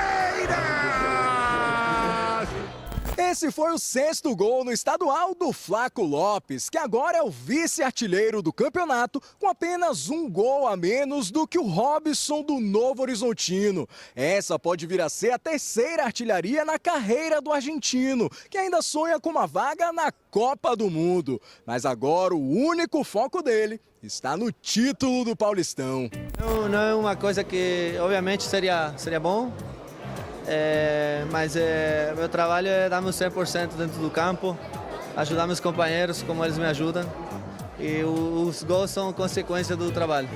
Esse foi o 6º gol no estadual do Flaco Lopes, que agora é o vice-artilheiro do campeonato, com apenas um gol a menos do que o Robson do Novo Horizontino. Essa pode vir a ser a 3ª artilharia na carreira do argentino, que ainda sonha com uma vaga na Copa do Mundo. Mas agora o único foco dele está no título do Paulistão. Não é uma coisa que, obviamente, seria bom. Mas meu trabalho é dar meu 100% dentro do campo, ajudar meus companheiros como eles me ajudam, e os gols são consequência do trabalho.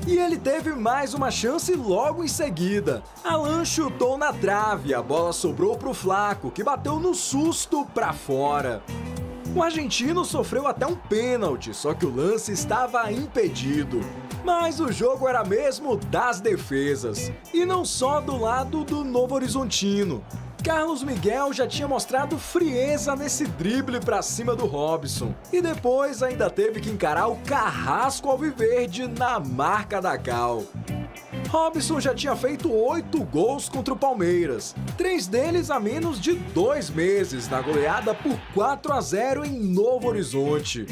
E ele teve mais uma chance logo em seguida. Alan chutou na trave, a bola sobrou pro Flaco, que bateu no susto pra fora. O argentino sofreu até um pênalti, só que o lance estava impedido. Mas o jogo era mesmo das defesas, e não só do lado do Novo Horizontino. Carlos Miguel já tinha mostrado frieza nesse drible pra cima do Robson, e depois ainda teve que encarar o carrasco alviverde na marca da Cal. Robson já tinha feito 8 gols contra o Palmeiras, 3 deles há menos de 2 meses, na goleada por 4-0 em Novo Horizonte.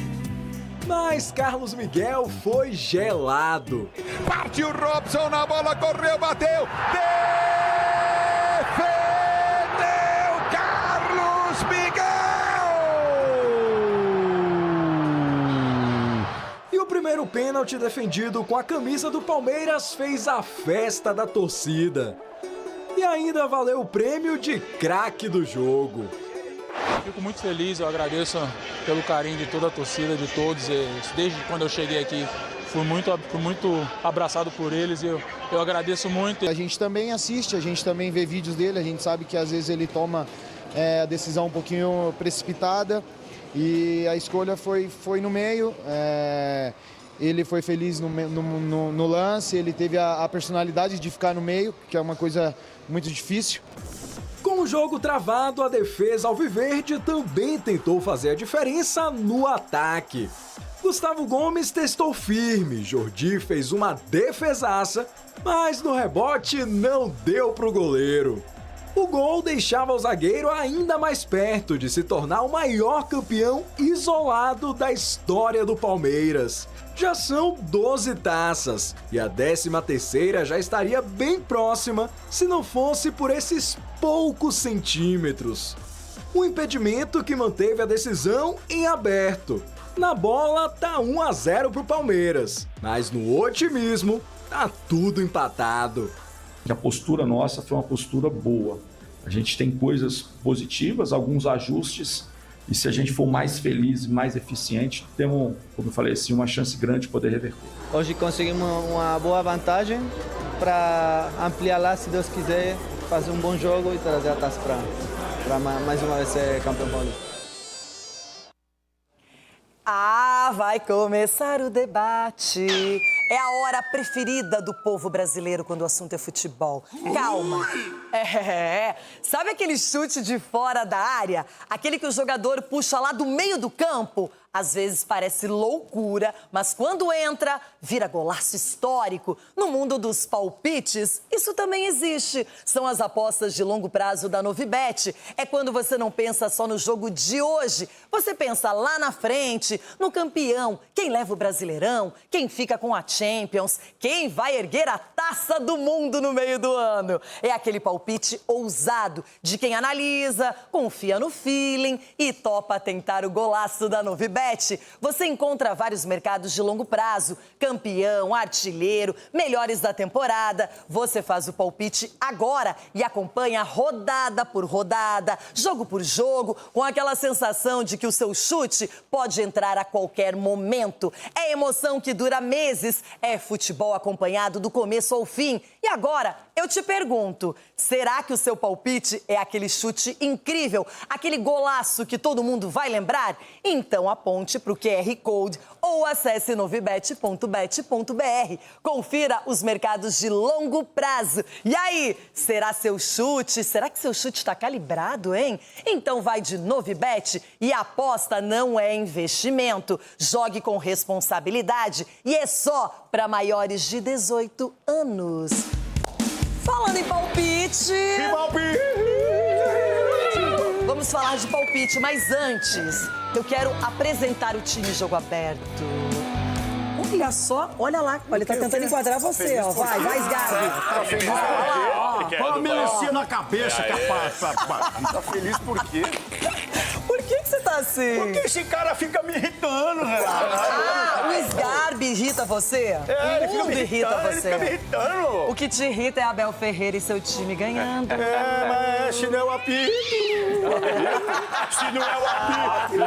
Mas Carlos Miguel foi gelado. Partiu Robson na bola, correu, bateu, defendeu Carlos Miguel! E o primeiro pênalti defendido com a camisa do Palmeiras fez a festa da torcida. E ainda valeu o prêmio de craque do jogo. Fico muito feliz, eu agradeço pelo carinho de toda a torcida, de todos. Desde quando eu cheguei aqui, fui muito abraçado por eles e eu agradeço muito. A gente também assiste, a gente também vê vídeos dele, a gente sabe que às vezes ele toma a decisão um pouquinho precipitada e a escolha foi no meio. Ele foi feliz no lance, ele teve a personalidade de ficar no meio, que é uma coisa muito difícil. Com o jogo travado, a defesa alviverde também tentou fazer a diferença no ataque. Gustavo Gomes testou firme, Jordi fez uma defesaça, mas no rebote não deu pro goleiro. O gol deixava o zagueiro ainda mais perto de se tornar o maior campeão isolado da história do Palmeiras. Já são 12 taças e a 13ª já estaria bem próxima se não fosse por esses poucos centímetros. Um impedimento que manteve a decisão em aberto. Na bola tá 1-0 pro Palmeiras, mas no otimismo tá tudo empatado. A postura nossa foi uma postura boa. A gente tem coisas positivas, alguns ajustes, e se a gente for mais feliz e mais eficiente, temos, como eu falei assim, uma chance grande de poder reverter. Hoje conseguimos uma boa vantagem para ampliar lá, se Deus quiser, fazer um bom jogo e trazer a taça para mais uma vez ser campeão paulista. Ah, vai começar o debate. É a hora preferida do povo brasileiro quando o assunto é futebol. Calma. Sabe aquele chute de fora da área? Aquele que o jogador puxa lá do meio do campo? Às vezes parece loucura, mas quando entra, vira golaço histórico. No mundo dos palpites, isso também existe. São as apostas de longo prazo da Novibet. É quando você não pensa só no jogo de hoje. Você pensa lá na frente, no campeão, quem leva o Brasileirão, quem fica com a Champions, quem vai erguer a Taça do Mundo no meio do ano. É aquele palpite ousado de quem analisa, confia no feeling e topa tentar o golaço da Novibet. Você encontra vários mercados de longo prazo, campeão, artilheiro, melhores da temporada. Você faz o palpite agora e acompanha rodada por rodada, jogo por jogo, com aquela sensação de que o seu chute pode entrar a qualquer momento. É emoção que dura meses, é futebol acompanhado do começo ao fim. E agora, eu te pergunto, será que o seu palpite é aquele chute incrível, aquele golaço que todo mundo vai lembrar? Então aponte para o QR Code ou acesse novibet.bet.br. Confira os mercados de longo prazo. E aí, será seu chute? Será que seu chute está calibrado, hein? Então vai de Novibet e a aposta não é investimento. Jogue com responsabilidade e é só para maiores de 18 anos. Falando em palpite... Que palpite! Vamos falar de palpite, mas antes, eu quero apresentar o time Jogo Aberto. Olha só, olha lá, ele tá tentando enquadrar você, ó. Vai, Sgarbi. Tá feliz por quê? Põe uma melancia na cabeça, capaz. Tá feliz por quê? Por que você tá assim? Porque esse cara fica me irritando, Renato. Ah, o Sgarbi irrita você? Ele fica me irrita você. Ele fica me irritando. O que te irrita é Abel Ferreira e seu time ganhando. Mas se não é o apito. Se não é o apito.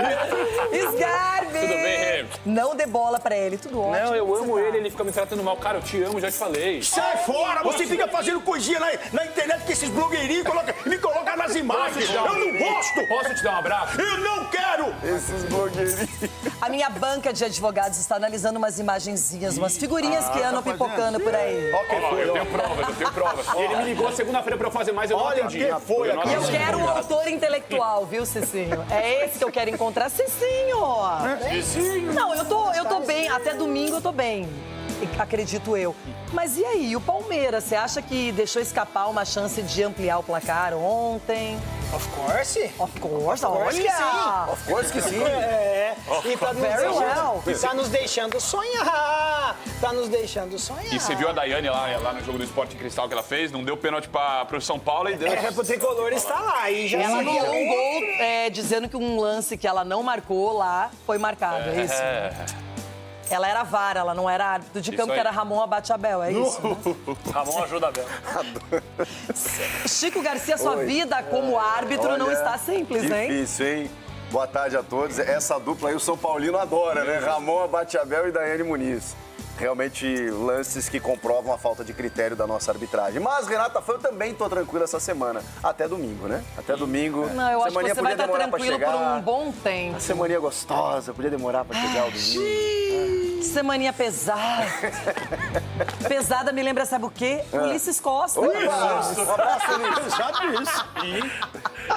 Sgarbi! Tudo bem, Rê? Não dê bola pra ele, tudo ótimo. Não, eu amo ele, ele fica me tratando mal. Cara, eu te amo, já te falei. Sai fora! Você fica fazendo coisinha na internet que esses blogueirinhos me colocam nas imagens. Eu não gosto! Posso te dar um abraço? Eu não quero! Esses blogueirinhos. A minha banca de advogados está analisando umas imagenzinhas, umas figurinhas que andam pipocando por aí. Eu tenho provas. E ele me ligou segunda-feira pra eu fazer mais, eu não atendi. E eu quero um autor intelectual, viu, Cicinho? É esse que eu quero encontrar. Cicinho! Cicinho! Não, eu tô bem. Até domingo eu tô bem. Acredito eu. Mas e aí, o Palmeiras? Você acha que deixou escapar uma chance de ampliar o placar ontem? Of course. Of course, olha! Of course que sim. É. E tá nos deixando sonhar. Tá nos deixando sonhar. E você viu a Daiane lá no jogo do Sport Cristal que ela fez? Não deu pênalti pro São Paulo e deu. Pro Tricolor está lá. E já ela ganhou um gol dizendo que um lance que ela não marcou lá foi marcado, é isso? Ela era VAR, ela não era árbitro de campo, que era Ramon Abate Abel, é isso? Né? Ramon ajuda Abel. Chico Garcia, sua vida como árbitro não está simples, hein? Difícil, hein? Boa tarde a todos. Essa dupla aí o São Paulino adora, né? Ramon Abate Abel e Daiane Muniz. Realmente lances que comprovam a falta de critério da nossa arbitragem. Mas, Renata, eu também tô tranquilo essa semana. Até domingo, né? Até domingo. Não, eu acho que você vai estar tranquilo por um bom tempo. A semaninha gostosa, podia demorar pra chegar o domingo. Semaninha pesada. Pesada me lembra, sabe o quê? Ulisses Costa. Um abraço, Ulisses. Exato isso. E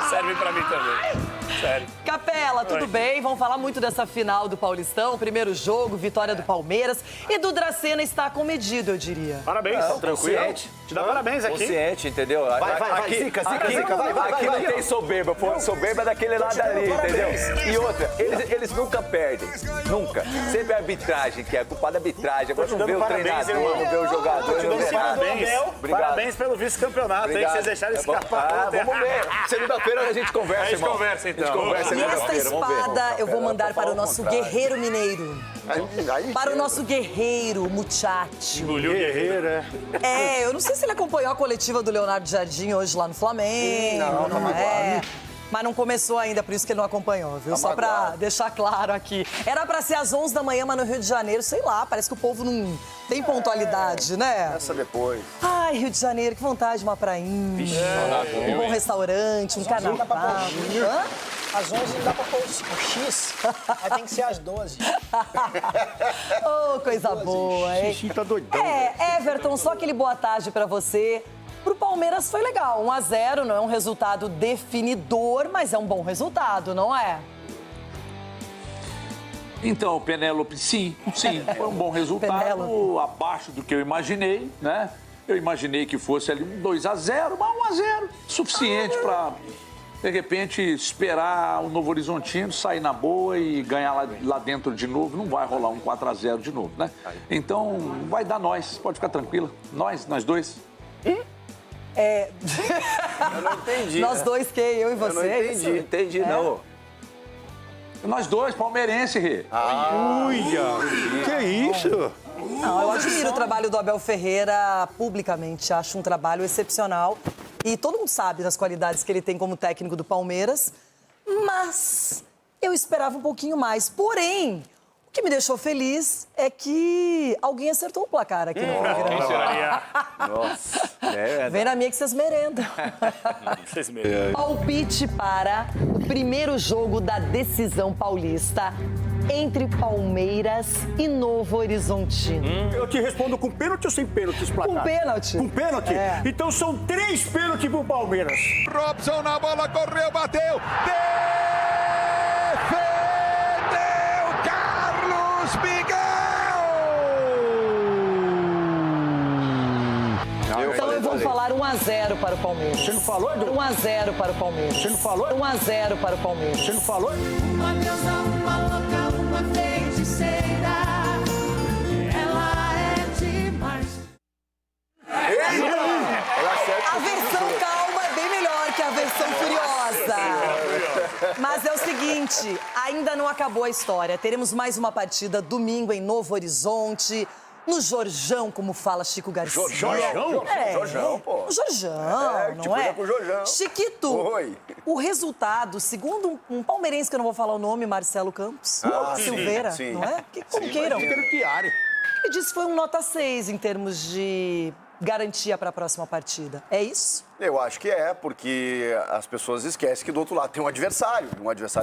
serve pra mim também. Sério. Capela, tudo bem? Vamos falar muito dessa final do Paulistão. Primeiro jogo, vitória do Palmeiras. E do Dracena está comedido, eu diria. Parabéns. Tranquilo. te dar parabéns aqui. Consciente, entendeu? Vai, zica, vai. Aqui não tem soberba, soberba é daquele lado ali, entendeu? E outra, eles nunca perdem, nunca. Sempre a arbitragem, que é culpada da arbitragem. Agora não vê o treinador, não vê o jogador, não vê nada. Parabéns pelo vice-campeonato, hein, que vocês deixaram escapar. Vamos ver. Segunda-feira a gente conversa, irmão. A gente então. conversa, E esta espada eu vou mandar para o nosso guerreiro mineiro. Para o nosso guerreiro, muchacho. Engoliu o guerreiro, eu não sei se ele acompanhou a coletiva do Leonardo Jardim hoje lá no Flamengo. Não, mas não começou ainda, por isso que ele não acompanhou, viu? Só pra deixar claro aqui. Era pra ser às 11 da manhã, mas no Rio de Janeiro, sei lá, parece que o povo não tem pontualidade, né? Essa depois. Ai, Rio de Janeiro, que vontade de uma prainha. Um bom restaurante, um carnaval. Às 11 não dá pra pôr o X, aí tem que ser às 12. Oh, coisa boa, hein? Xixi tá doidão. Everton, só aquele boa tarde pra você. Pro Palmeiras foi legal, 1-0, não é um resultado definidor, mas é um bom resultado, não é? Então, Penélope, sim, foi um bom resultado, abaixo do que eu imaginei, né? Eu imaginei que fosse ali um 2-0, mas 1-0, suficiente para, de repente, esperar o Novo Horizontino sair na boa e ganhar lá dentro de novo. Não vai rolar um 4-0 de novo, né? Então, vai dar nós, pode ficar tranquila. Nós dois. Eu não entendi. Nós dois, quem? Eu e você? Eu não entendi, não. Nós dois, palmeirense, Rê. Que isso? Não, eu admiro o trabalho do Abel Ferreira publicamente. Acho um trabalho excepcional. E todo mundo sabe das qualidades que ele tem como técnico do Palmeiras. Mas eu esperava um pouquinho mais. Porém, o que me deixou feliz é que alguém acertou o placar aqui no programa. Quem seria? Nossa. Vem na minha que vocês merendam. Palpite para o primeiro jogo da decisão paulista entre Palmeiras e Novo Horizontino. Eu te respondo com pênalti ou sem pênalti esse placar? Com pênalti. Com pênalti? Então são 3 pênaltis pro Palmeiras. Robson na bola, correu, bateu. Carlos Miguel! Então eu vou falar 1-0 para o Palmeiras. Você não falou, Edu? 1-0 para o Palmeiras. Você não falou? 1-0 para o Palmeiras. Você não falou? Uma deusa, uma louca, uma feiticeira. Ela é demais. A versão calma é bem melhor que a versão furiosa. Mas é o seguinte, ainda não acabou a história. Teremos mais uma partida domingo em Novo Horizonte. No Jorjão, como fala Chico Garcia. Jorjão? Jorjão, pô. No Jorjão, não é? Com o Jorjão. Chiquito, Oi. o resultado, segundo um palmeirense que eu não vou falar o nome, Marcelo Campos, Silveira, sim. não é? Como queiram. Chiari. Ele disse que foi um nota 6 em termos de garantia para a próxima partida. É isso? Eu acho que é, porque as pessoas esquecem que do outro lado tem um adversário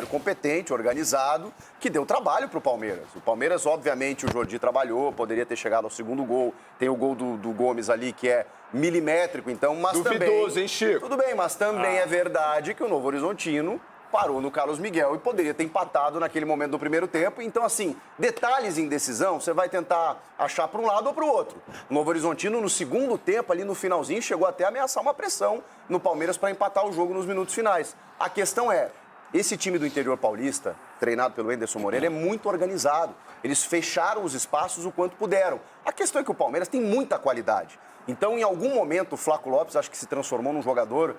competente, organizado, que deu trabalho pro Palmeiras. O Palmeiras, obviamente, o Jordi trabalhou, poderia ter chegado ao segundo gol. Tem o gol do Gomes ali, que é milimétrico, então, mas Duvidoso, também... hein, Chico? Tudo bem, mas também é verdade que o Novo Horizontino parou no Carlos Miguel e poderia ter empatado naquele momento do primeiro tempo. Então, assim, detalhes em decisão, você vai tentar achar para um lado ou para o outro. O Novo Horizontino, no segundo tempo, ali no finalzinho, chegou até a ameaçar uma pressão no Palmeiras para empatar o jogo nos minutos finais. A questão é, esse time do interior paulista, treinado pelo Anderson Moreira, é muito organizado. Eles fecharam os espaços o quanto puderam. A questão é que o Palmeiras tem muita qualidade. Então, em algum momento, o Flávio Lopes acho que se transformou num jogador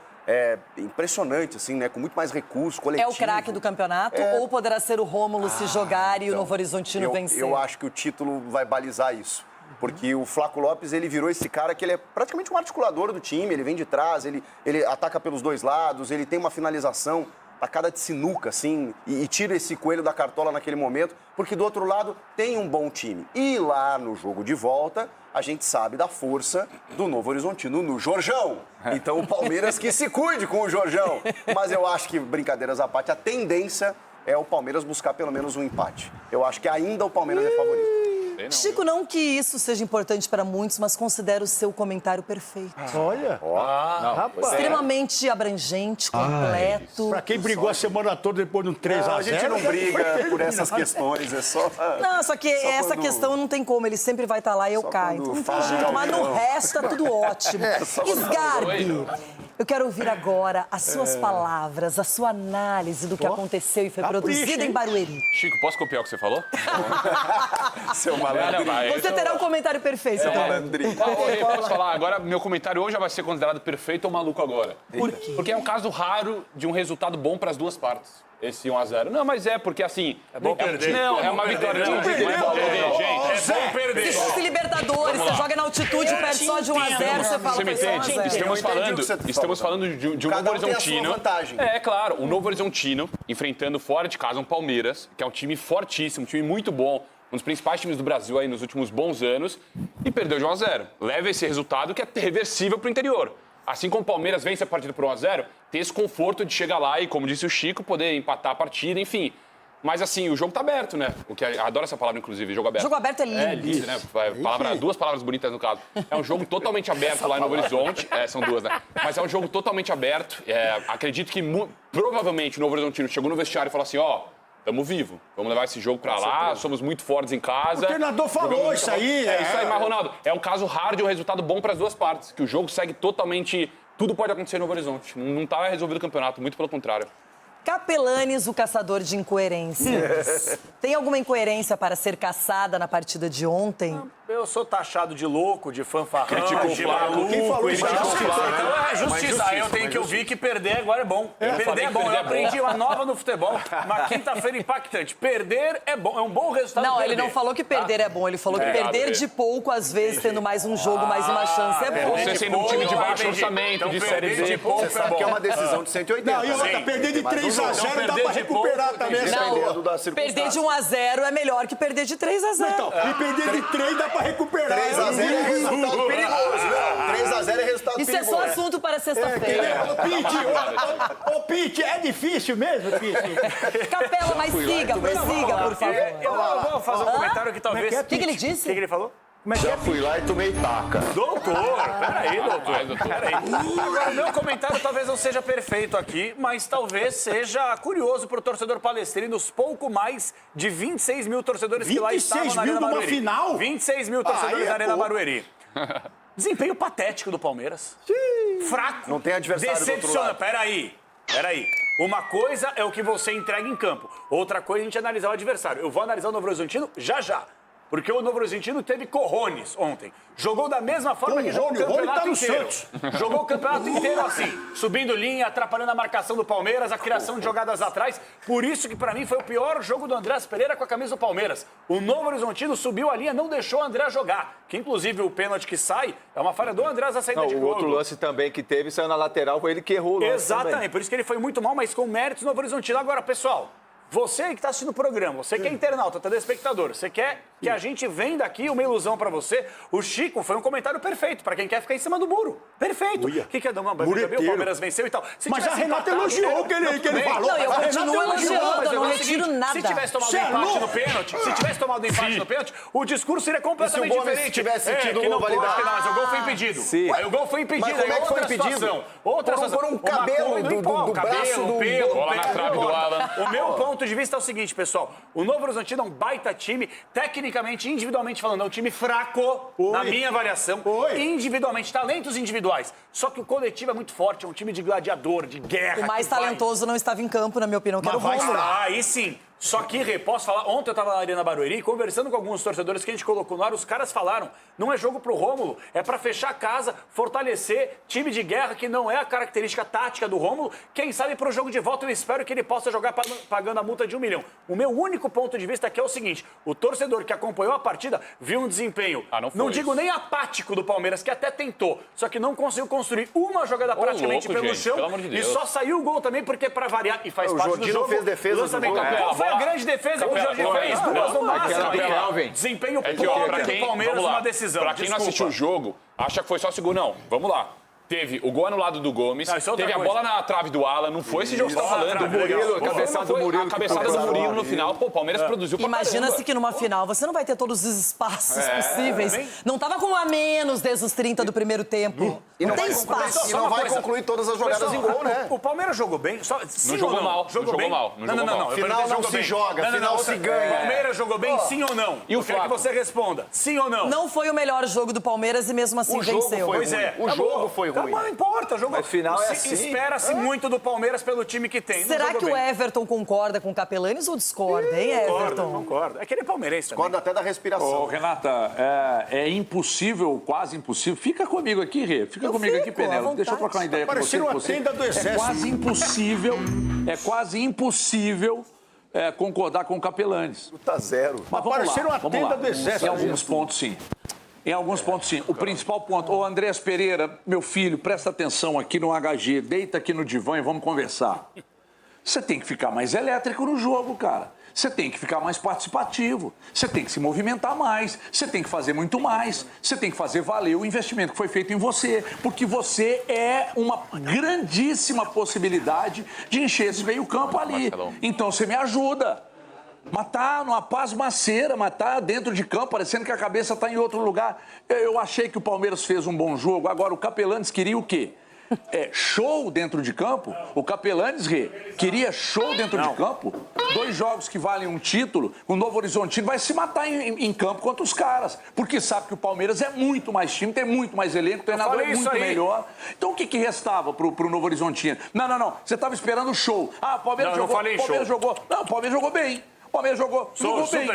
impressionante, assim, né? Com muito mais recurso, coletivo. É o craque do campeonato ou poderá ser o Rômulo se jogar e o Novo Horizontino vencer? Eu acho que o título vai balizar isso. Porque o Flávio Lopes, ele virou esse cara que ele é praticamente um articulador do time, ele vem de trás, ele ataca pelos dois lados, ele tem uma finalização tacada de sinuca, assim, e tira esse coelho da cartola naquele momento, porque do outro lado tem um bom time. E lá no jogo de volta, a gente sabe da força do Novo Horizontino no Jorjão. Então o Palmeiras que se cuide com o Jorjão. Mas eu acho que, brincadeiras à parte, a tendência é o Palmeiras buscar pelo menos um empate. Eu acho que ainda o Palmeiras é favorito. Chico, não que isso seja importante para muitos, mas considero o seu comentário perfeito. Olha. Extremamente abrangente, completo. Pra quem brigou a semana toda depois de um 3 a 0. A gente não briga por essas questões, é só... Não, só que essa questão não tem como, ele sempre vai estar lá e eu caio. Então não tem jeito, mas no resto tá tudo ótimo. Sgarbi, eu quero ouvir agora as suas palavras, a sua análise do que aconteceu e foi produzido em Barueri. Chico, posso copiar o que você falou? Seu malandro. Você terá um comentário perfeito. Posso falar? Agora, meu comentário hoje já vai ser considerado perfeito ou maluco agora. Por quê? Porque é um caso raro de um resultado bom para as duas partes. Esse 1-0. Não, mas é porque assim... É bom perder. Não, é uma vitória. Não, gente. É bom perder. Se fosse Libertadores, você joga na altitude, perde só de 1 a 0, você fala Você me entende? Estamos falando de um Novo Horizontino. É, claro. O Novo Horizontino enfrentando fora de casa um Palmeiras, que é um time fortíssimo, um time muito bom, um dos principais times do Brasil aí nos últimos bons anos, e perdeu de 1 a 0. Leva esse resultado que é reversível para o interior. Assim como o Palmeiras vence a partida por 1 a 0, tem esse conforto de chegar lá e, como disse o Chico, poder empatar a partida, enfim. Mas assim, o jogo tá aberto, né? O que adoro essa palavra, inclusive, jogo aberto. Jogo aberto é lindo. É lindo, né? Duas palavras bonitas no caso. É um jogo totalmente aberto lá em Novo Horizonte. São duas, né? Mas é um jogo totalmente aberto. Acredito que provavelmente o Novo Horizontino chegou no vestiário e falou assim, tamo vivo, vamos levar esse jogo pra lá, somos muito fortes em casa. O treinador falou isso aí. É isso aí, mas Ronaldo, é um caso raro de um resultado bom para as duas partes, que o jogo segue totalmente, tudo pode acontecer no Novo Horizonte, não tá resolvido o campeonato, muito pelo contrário. Capelanes, o caçador de incoerências. Tem alguma incoerência para ser caçada na partida de ontem? Eu sou taxado de louco, de fanfarrão, de maluco. Quem falou isso? Então é justiça. Aí eu tenho que ouvir que perder agora é bom. Perder é bom. Eu aprendi uma nova no futebol. Uma quinta-feira impactante. Perder é bom. É um bom resultado. Não, ele não falou que perder é bom. Ele falou que perder de pouco, às vezes, tendo mais um jogo, mais uma chance, é bom. Você sendo um time de baixo orçamento, de Série B. Você sabe que é uma decisão de 180. Não, e outra, perder de 3 a 0 dá pra recuperar também. Não, perder de 1 a 0 é melhor que perder de 3 a 0. Então, e perder de 3 dá pra recuperar. 3 a 0 é resultado perigoso, né? 3 a 0 é resultado perigoso. Isso é só assunto para sexta-feira. Ô, Pete, é difícil mesmo, Pete? Capela, mas siga, por favor. Eu vou fazer um comentário que talvez... O que ele disse? O que ele falou? Já fui lá e tomei taca. Doutor, peraí, doutor. Peraí. Agora, o meu comentário talvez não seja perfeito aqui, mas talvez seja curioso para o torcedor palestrino, os pouco mais de 26 mil torcedores que lá estavam na Arena Barueri. 26 mil numa final? 26 mil torcedores na Arena Barueri. Desempenho patético do Palmeiras. Fraco. Não tem adversário do outro lado. Peraí. Uma coisa é o que você entrega em campo. Outra coisa é a gente analisar o adversário. Eu vou analisar o Novo Horizontino já. Porque o Novo Horizontino teve cojones ontem. Jogou da mesma forma que jogou o campeonato inteiro. Jogou o campeonato inteiro assim, subindo linha, atrapalhando a marcação do Palmeiras, a criação de jogadas atrás. Por isso que pra mim foi o pior jogo do Andrés Pereira com a camisa do Palmeiras. O Novo Horizontino subiu a linha, não deixou o André jogar. Que inclusive o pênalti que sai é uma falha do Andrés na saída de gol. O outro lance também que teve, saiu na lateral, foi ele que errou o lance. Exatamente, também. por isso que ele foi muito mal, mas com méritos no Novo Horizontino. Agora, pessoal, você que está assistindo o programa, você que é internauta, telespectador, você quer que a gente venda aqui uma ilusão para você? O Chico foi um comentário perfeito para quem quer ficar em cima do muro. Perfeito. O que é dar uma bandeira? O Palmeiras venceu e tal. Mas a Renata elogiou o que ele falou. Não, eu continuo elogiando, eu não retiro nada. Se tivesse tomado empate no pênalti, o discurso seria completamente diferente. Se tivesse tido gol validado. Mas o gol foi impedido. Sim. Aí o gol foi impedido. Mas como é que foi impedido? Outra situação. Por um cabelo do braço do... Bola na trave do Alan. O meu ponto de vista é o seguinte, pessoal. O Novo Horizontino é um baita time, tecnicamente, individualmente falando, é um time fraco, na minha avaliação. Individualmente, talentos individuais. Só que o coletivo é muito forte, é um time de gladiador, de guerra. O mais talentoso não estava em campo, na minha opinião, que era o Rômulo. Aí sim. Só que, posso falar, ontem eu estava na Arena Barueri, conversando com alguns torcedores que a gente colocou no ar, os caras falaram, não é jogo pro Rômulo, é para fechar a casa, fortalecer, time de guerra, que não é a característica tática do Rômulo. Quem sabe pro jogo de volta eu espero que ele possa jogar pagando a multa de 1 milhão. O meu único ponto de vista aqui é o seguinte, o torcedor que acompanhou a partida viu um desempenho, não digo nem apático do Palmeiras, que até tentou, só que não conseguiu construir uma jogada praticamente pelo chão, e só saiu o gol também, porque para variar, e faz parte do jogo, fez defesa Qual foi a grande defesa que o Jorginho fez? Duas no máximo. Desempenho pra do Palmeiras numa decisão. Pra quem não assistiu o jogo, acha que foi só segundo. Não, vamos lá. Teve o gol anulado do Gomes, teve a bola na trave do Alan, não foi esse jogo que você tá falando. Do Murilo, a cabeçada do Murilo. A cabeçada do Murilo no final, pô, o Palmeiras produziu pra Imagina-se que numa final você não vai ter todos os espaços possíveis. Não tava com um a menos desde os 30 do primeiro tempo. E não tem vai espaço. E não vai concluir todas as jogadas em gol, né? O Palmeiras jogou bem. Não jogou mal. Não. Final não se joga, final se ganha. O Palmeiras jogou bem, sim ou não? E o Quero que você responda, sim ou não? Não foi o melhor jogo do Palmeiras e mesmo assim venceu. Pois é. O jogo foi ruim. Não importa, jogo. Mas final é assim. Espera-se muito do Palmeiras pelo time que tem. Será que o Everton concorda com o Capelanes ou discorda, hein, Everton? Concorda. É que ele é palmeirense também. Discorda até da respiração. Ô, Renata, é impossível, quase impossível. Fica comigo aqui, Rê. Fica comigo aqui, Penélope. Deixa eu trocar uma ideia com você. Parecendo uma tenda do exército. É quase impossível concordar com o Capelanes. Tá zero. Mas vamos Parecendo lá, uma vamos tenda lá. do exército. Em alguns pontos, sim. Em alguns pontos, sim. O principal ponto... Ô, Andrés Pereira, meu filho, presta atenção aqui no HG. Deita aqui no divã e vamos conversar. Você tem que ficar mais elétrico no jogo, cara. Você tem que ficar mais participativo. Você tem que se movimentar mais. Você tem que fazer muito mais. Você tem que fazer valer o investimento que foi feito em você. Porque você é uma grandíssima possibilidade de encher esse meio-campo ali. Então, você me ajuda. Matar numa pasmaceira, matar dentro de campo, parecendo que a cabeça está em outro lugar. Eu achei que o Palmeiras fez um bom jogo. Agora, o Capelanes queria o quê? Show dentro de campo? O Capelanes, queria show dentro de campo? 2 jogos que valem um título, o Novo Horizontino vai se matar em campo contra os caras. Porque sabe que o Palmeiras é muito mais time, tem muito mais elenco, o treinador é muito melhor. Então o que restava pro Novo Horizontino? Não. Você estava esperando o show. Ah, o Palmeiras jogou. Não, o Palmeiras jogou bem. O Palmeiras jogou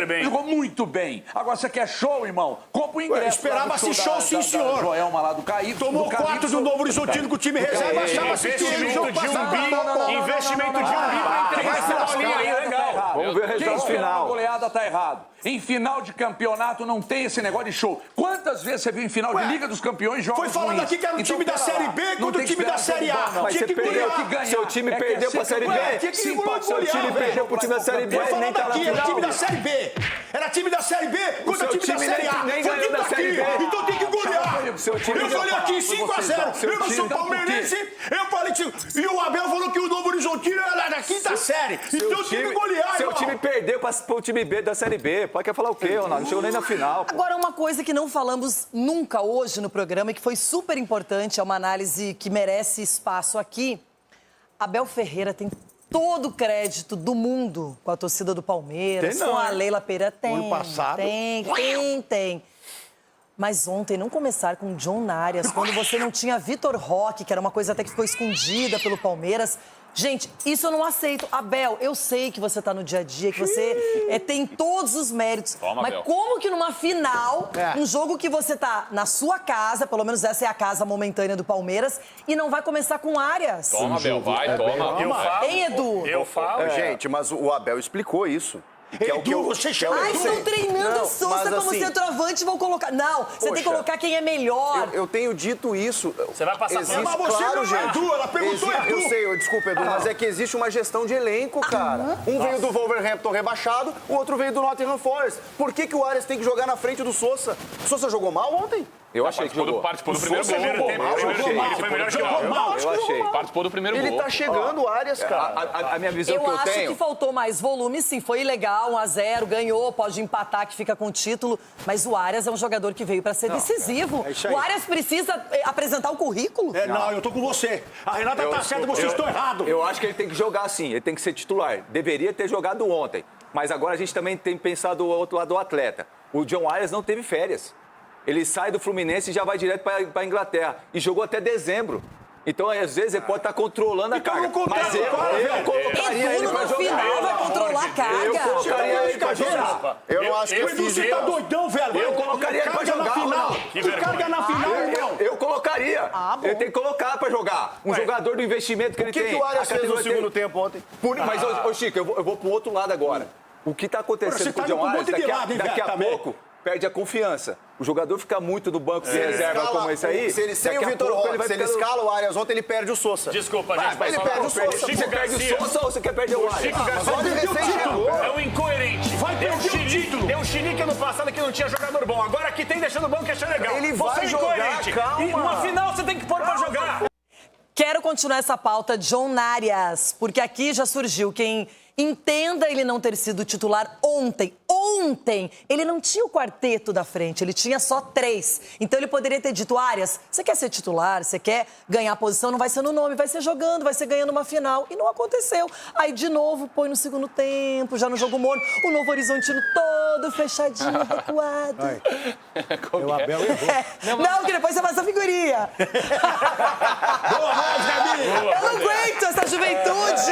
bem. Jogou muito bem. Agora você quer show, irmão? Compra o ingresso. Esperava-se show, sim, senhor. Joelma lá do Caído. Tomou 4 do Novo Horizontino com o time reserva, achava-se que o jogo passava. Investimento de um bi pra entregar essa bolinha aí, legal. Vamos ver o resultado final. A goleada tá errado. Em final de campeonato não tem esse negócio de show. Quantas vezes você viu em final de Liga dos Campeões jogos Foi falando aqui que era o time da Série B contra o time da Série A. Mas você perdeu que ganhar. Seu time perdeu pra Série B. Seu time perdeu pro time da Série B. Nem tá aqui, era time da Série B. Era time da Série B contra o time da Série A. Foi time da Série B. Então tem que golear. Eu falei aqui 5-0. Eu não sou palmeirense. Eu falei que... E o Abel falou que o Novo Horizontino era da 5ª série. Então tem que golear, Seu time perdeu pro time B da Série B. Pode falar o quê, Ronaldo? Não chegou nem na final. Pô. Agora, uma coisa que não falamos nunca hoje no programa e que foi super importante, é uma análise que merece espaço aqui. Abel Ferreira tem todo o crédito do mundo com a torcida do Palmeiras, com a Leila Pereira. Ano passado. Tem. Mas ontem não começar com o John Arias, quando você não tinha Vitor Roque, que era uma coisa até que ficou escondida pelo Palmeiras. Gente, isso eu não aceito. Abel, eu sei que você tá no dia a dia, que você tem todos os méritos. Mas Abel. como que numa final, um jogo que você tá na sua casa, pelo menos essa é a casa momentânea do Palmeiras, e não vai começar com Arias? Toma, Abel, vai, toma. Eu falo. Hein, Edu? Eu falo. Gente, mas o Abel explicou isso. Que é o que Edu, você chama Ai, estão treinando o Sousa como assim, centroavante e vão colocar... Não, você tem que colocar quem é melhor. Eu tenho dito isso. Você vai passar existe, Mas você claro, não é gente. Edu, ela perguntou Edu. Eu sei, desculpa, Edu, mas é que existe uma gestão de elenco, cara. Um veio do Wolverhampton rebaixado, o outro veio do Nottingham Forest. Por que o Arias tem que jogar na frente do Sousa? O Sousa jogou mal ontem? Eu achei que jogou. Participou do primeiro gol. Foi melhor que Eu achei. Participou do primeiro gol. Ele tá chegando, o Arias, cara. A minha visão Eu que eu acho tenho... que faltou mais volume, sim. Foi legal, 1-0, ganhou, pode empatar, que fica com o título. Mas o Arias é um jogador que veio para ser decisivo. O Arias precisa apresentar o currículo. Não, eu tô com você. A Renata tá certa, vocês estão errados. Eu acho que ele tem que jogar sim, ele tem que ser titular. Deveria ter jogado ontem. Mas agora a gente também tem pensado do outro lado do atleta. O John Arias não teve férias. Ele sai do Fluminense e já vai direto para a Inglaterra. E jogou até dezembro. Então, às vezes, ele pode estar controlando a carga. Mas eu colocaria ele para jogar. Final vai controlar a carga. Eu colocaria ele para jogar. Eu não acho que é Você tá doidão, velho? Eu colocaria ele para jogar. Tu carga na final, irmão. Eu colocaria. Ele tem que colocar para jogar. Um jogador do investimento que ele tem. O que o Arias fez no segundo tempo ontem? Mas, ô Chico, eu vou pro outro lado agora. O que está acontecendo com o John Arias, daqui a pouco, perde a confiança. O jogador fica muito do banco de reserva como esse aí. Se ele sem o Vitor Roque, se ele escala o Arias ontem, ele perde o Sousa. Desculpa, gente. Ele perde o Sousa. Você perde o Sousa ou você quer perder o Arias? Chico Garcia É um incoerente. Vai perder o título. Deu um chilique ano passado que não tinha jogador bom. Agora que tem deixando o banco e achando legal. Ele você vai é jogar, incoerente. calma. E uma final você tem que pôr pra jogar. Quero continuar essa pauta, John Narias, porque aqui já surgiu quem entenda ele não ter sido titular ontem. Ontem, ele não tinha o quarteto da frente, ele tinha só 3. Então ele poderia ter dito, Arias, você quer ser titular, você quer ganhar a posição, não vai ser no nome, vai ser jogando, vai ser ganhando uma final. E não aconteceu. Aí, de novo, põe no segundo tempo, já no jogo morno, o Novo Horizontino todo fechadinho, recuado. O Abel errou. Não, que depois você faz a figurinha. Boa, Gabi! Eu não aguento essa juventude.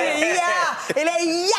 Ele é ia.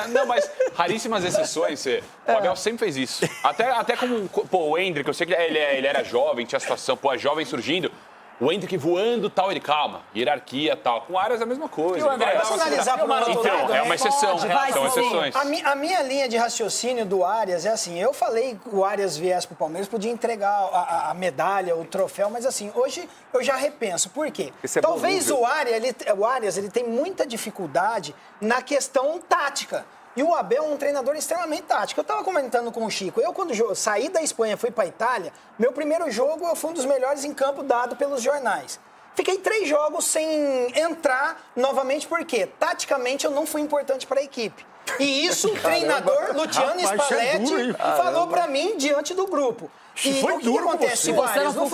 Não, mas raríssimas exceções, o Abel sempre fez isso. Até como o Endrick, eu sei que ele era jovem, tinha a situação, a jovem surgindo. O Endrick voando tal, ele calma, hierarquia tal. Com o Arias é a mesma coisa. E o André, posso analisar por um outro Então, lado? é uma exceção, Pode, são exceções. A minha linha de raciocínio do Arias é assim, eu falei que o Arias viesse pro Palmeiras, podia entregar a medalha, o troféu, mas assim, hoje eu já repenso. Por quê? Talvez o Arias ele tem muita dificuldade na questão tática. E o Abel é um treinador extremamente tático. Eu estava comentando com o Chico. Eu, quando saí da Espanha, fui para a Itália, meu primeiro jogo eu fui um dos melhores em campo dado pelos jornais. Fiquei 3 jogos sem entrar novamente, porque taticamente eu não fui importante para a equipe. E isso o treinador Luciano Spalletti falou para mim diante do grupo. E o que acontece? O Arias, no